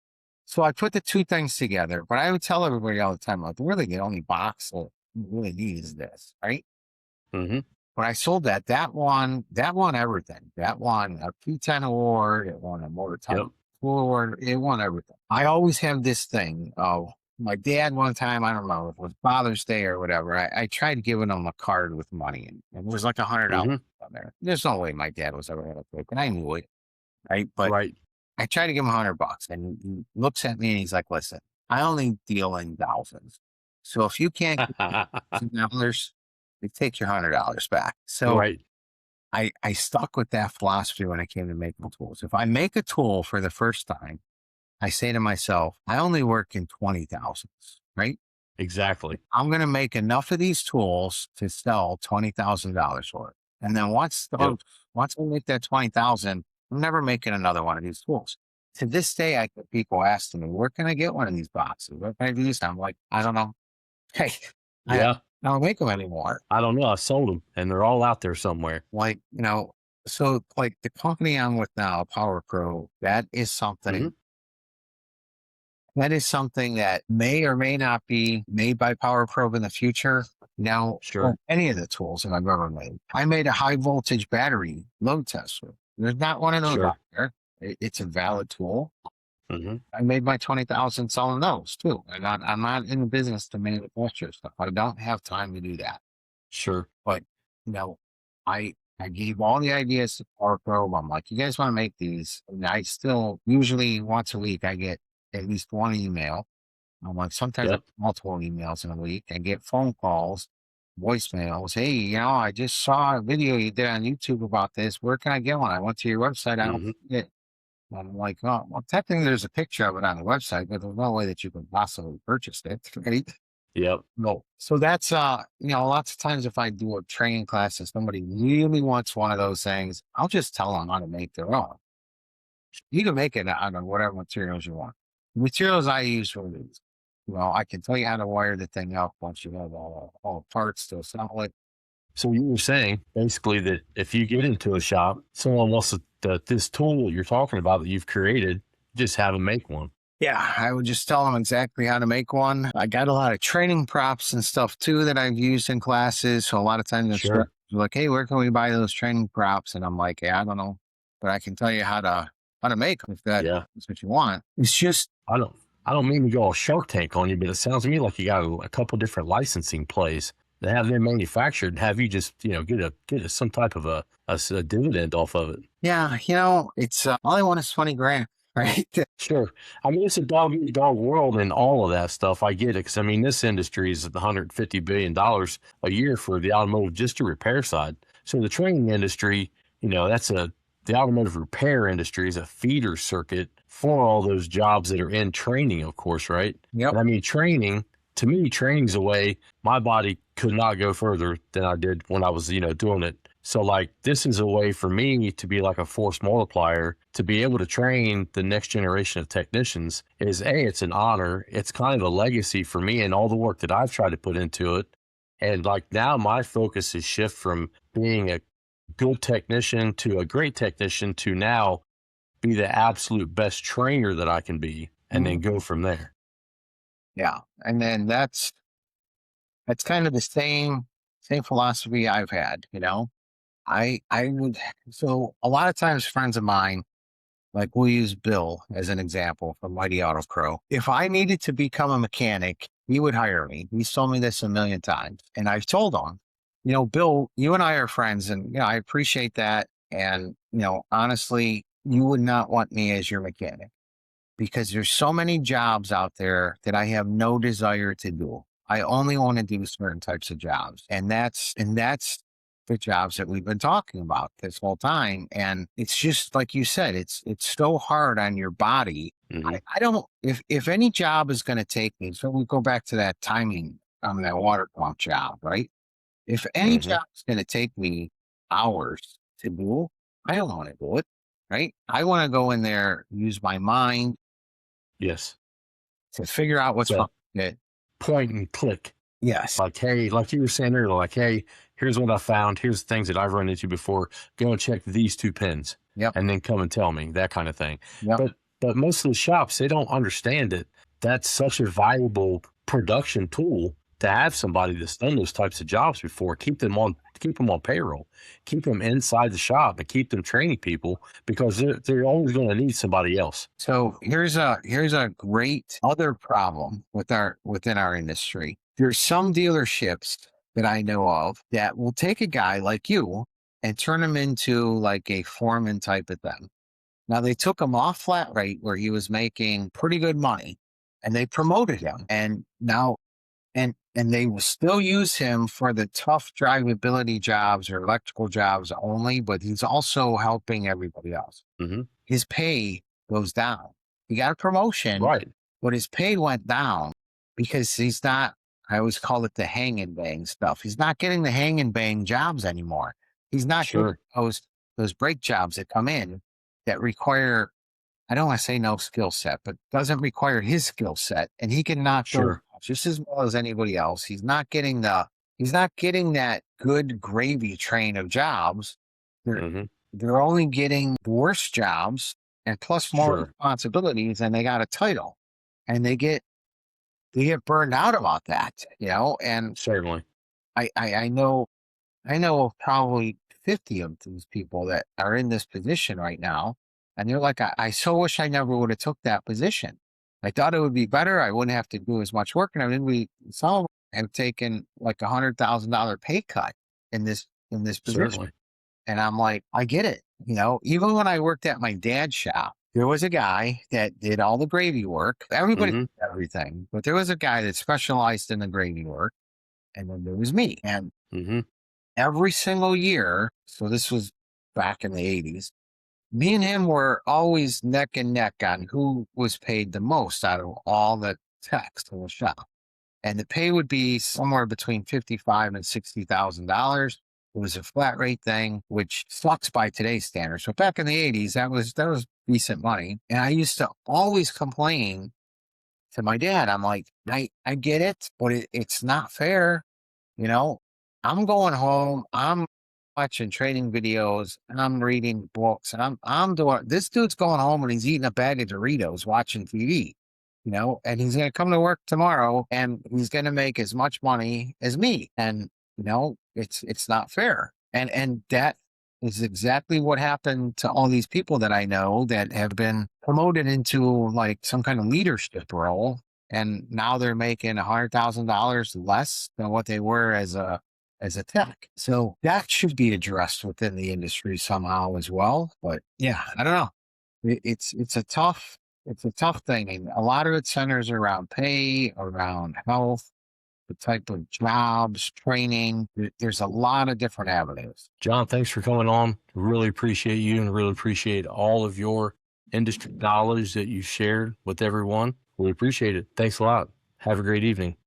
So I put the 2 things together, but I would tell everybody all the time, like, really the only box that you really need is this, right? Mm-hmm. When I sold that won everything. That won a P10 award. It won a motor type award. It won everything. I always have this thing. Oh, my dad one time, I don't know if it was Father's Day or whatever. I tried giving him a card with money and it was like $100 on there. There's no way my dad was ever going to take it. I knew it. Right. But Right. I tried to give him $100 and he looks at me and he's like, listen, I only deal in thousands. So if you can't get $1,000, you take your $100 back. So Right. I stuck with that philosophy when it came to making tools. If I make a tool for the first time, I say to myself, I only work in 20,000s, right? Exactly. I'm going to make enough of these tools to sell $20,000 for it. And then once I make that 20,000, I'm never making another one of these tools. To this day, I get people asking me, where can I get one of these boxes? Where can I do this? I'm like, I don't know. Hey, Yeah. I don't make them anymore. I don't know. I sold them and they're all out there somewhere. Like, so like the company I'm with now, Power Pro, that is something that may or may not be made by Power Pro in the future. Now, Sure. any of the tools that I've ever made, I made a high voltage battery load tester. There's not one of those out there. It's a valid tool. I made my 20,000 selling those too. And I'm not in the business to manufacture stuff. I don't have time to do that. Sure. But I gave all the ideas to Power Pro. I'm like, you guys want to make these? And I still usually once a week I get at least one email. I'm like, sometimes I get multiple emails in a week. I get phone calls, voicemails. Hey, I just saw a video you did on YouTube about this. Where can I get one? I went to your website. I don't see it. I'm like, oh, well, technically there's a picture of it on the website, but there's no way that you can possibly purchase it, right? Yep. No. So that's lots of times if I do a training class and somebody really wants one of those things, I'll just tell them how to make their own. You can make it out of whatever materials you want. The materials I use for these, I can tell you how to wire the thing up once you have all the parts to assemble it. So you were saying basically that if you get into a shop, someone wants this tool you're talking about that you've created, just have them make one. Yeah, I would just tell them exactly how to make one. I got a lot of training props and stuff too that I've used in classes. So a lot of times the Sure. instructors are like, "Hey, where can we buy those training props?" And I'm like, "Yeah, I don't know, but I can tell you how to make them if that's Yeah. what you want." It's just I don't I don't mean to go all Shark Tank on you, but it sounds to me like you got a couple different licensing plays that have them manufactured and have you just, get some type of a dividend off of it. yeah, it's all I want is 20 grand, right? Sure. I mean, it's a dog eat dog world and all of that stuff. I get it. Cause I mean, this industry is $150 billion a year for the automotive, just the repair side. So the training industry, the automotive repair industry is a feeder circuit for all those jobs that are in training, of course, right? Yep. And I mean, to me, training's a way my body could not go further than I did when I was, doing it. So like this is a way for me to be like a force multiplier to be able to train the next generation of technicians it's an honor. It's kind of a legacy for me and all the work that I've tried to put into it. And like now my focus is shift from being a good technician to a great technician to now be the absolute best trainer that I can be and then go from there. Yeah. And then that's kind of the same philosophy I've had, I would so a lot of times friends of mine, like we'll use Bill as an example from Mighty Auto Pro. If I needed to become a mechanic, he would hire me. He's told me this a million times. And I've told him, Bill, you and I are friends and I appreciate that. And, honestly, you would not want me as your mechanic because there's so many jobs out there that I have no desire to do. I only want to do certain types of jobs. And that's the jobs that we've been talking about this whole time. And it's just like you said, it's so hard on your body. Hmm. I don't if any job is going to take me, so we go back to that timing on that water pump job, right? If any Hmm. job is going to take me hours to do, I don't want to do it. Right. I want to go in there, use my mind Yes. to figure out what's So wrong with it. point and click. Yes. Like, hey, like you were saying earlier, like, hey, here's what I found. Here's the things that I've run into before. Go and check these two pins Yep. and then come and tell me that kind of thing. Yep. But most of the shops, they don't understand it. That's such a valuable production tool to have somebody that's done those types of jobs before. Keep them on payroll, keep them inside the shop and keep them training people because they're always going to need somebody else. So here's a great other problem within our industry. There's some dealerships that I know of that will take a guy like you and turn him into like a foreman type of thing. Now they took him off flat rate where he was making pretty good money and they promoted him. And now and they will still use him for the tough drivability jobs or electrical jobs only, but he's also helping everybody else. Hmm. His pay goes down. He got a promotion, Right. but his pay went down because he's not, I always call it the hang and bang stuff. He's not getting the hang and bang jobs anymore. He's not getting Sure. those brake jobs that come in that require, I don't want to say no skill set, but doesn't require his skill set. And he can knock those Sure. out just as well as anybody else. He's not getting that good gravy train of jobs. They're, Hmm. they're only getting the worst jobs and plus more Sure. responsibilities and they got a title and they get burned out about that, and Certainly. I know of probably 50 of these people that are in this position right now. And they're like, I so wish I never would have took that position. I thought it would be better. I wouldn't have to do as much work. And I mean, some of them have taken like $100,000 pay cut in this position. Certainly. And I'm like, I get it. Even when I worked at my dad's shop, there was a guy that did all the gravy work. Everybody Hmm. did everything, but there was a guy that specialized in the gravy work. And then there was me. And Hmm. every single year, so this was back in the 80s, me and him were always neck and neck on who was paid the most out of all the techs in the shop. and the pay would be somewhere between $55,000 and $60,000. It was a flat rate thing, which sucks by today's standards. So back in the 80s, that was decent money. And I used to always complain to my dad. I'm like, I get it, but it's not fair. You know, I'm going home, I'm watching training videos, and I'm reading books, and I'm doing this. Dude's going home and he's eating a bag of Doritos watching TV, and he's gonna come to work tomorrow and he's gonna make as much money as me. And it's not fair. And that is exactly what happened to all these people that I know that have been promoted into like some kind of leadership role, and now they're making $100,000 less than what they were as a tech. So that should be addressed within the industry somehow as well. But yeah, I don't know. It's a tough thing, and a lot of it centers around pay, around health, the type of jobs, training. There's a lot of different avenues. John, thanks for coming on. Really appreciate you and really appreciate all of your industry knowledge that you shared with everyone. We appreciate it. Thanks a lot. Have a great evening.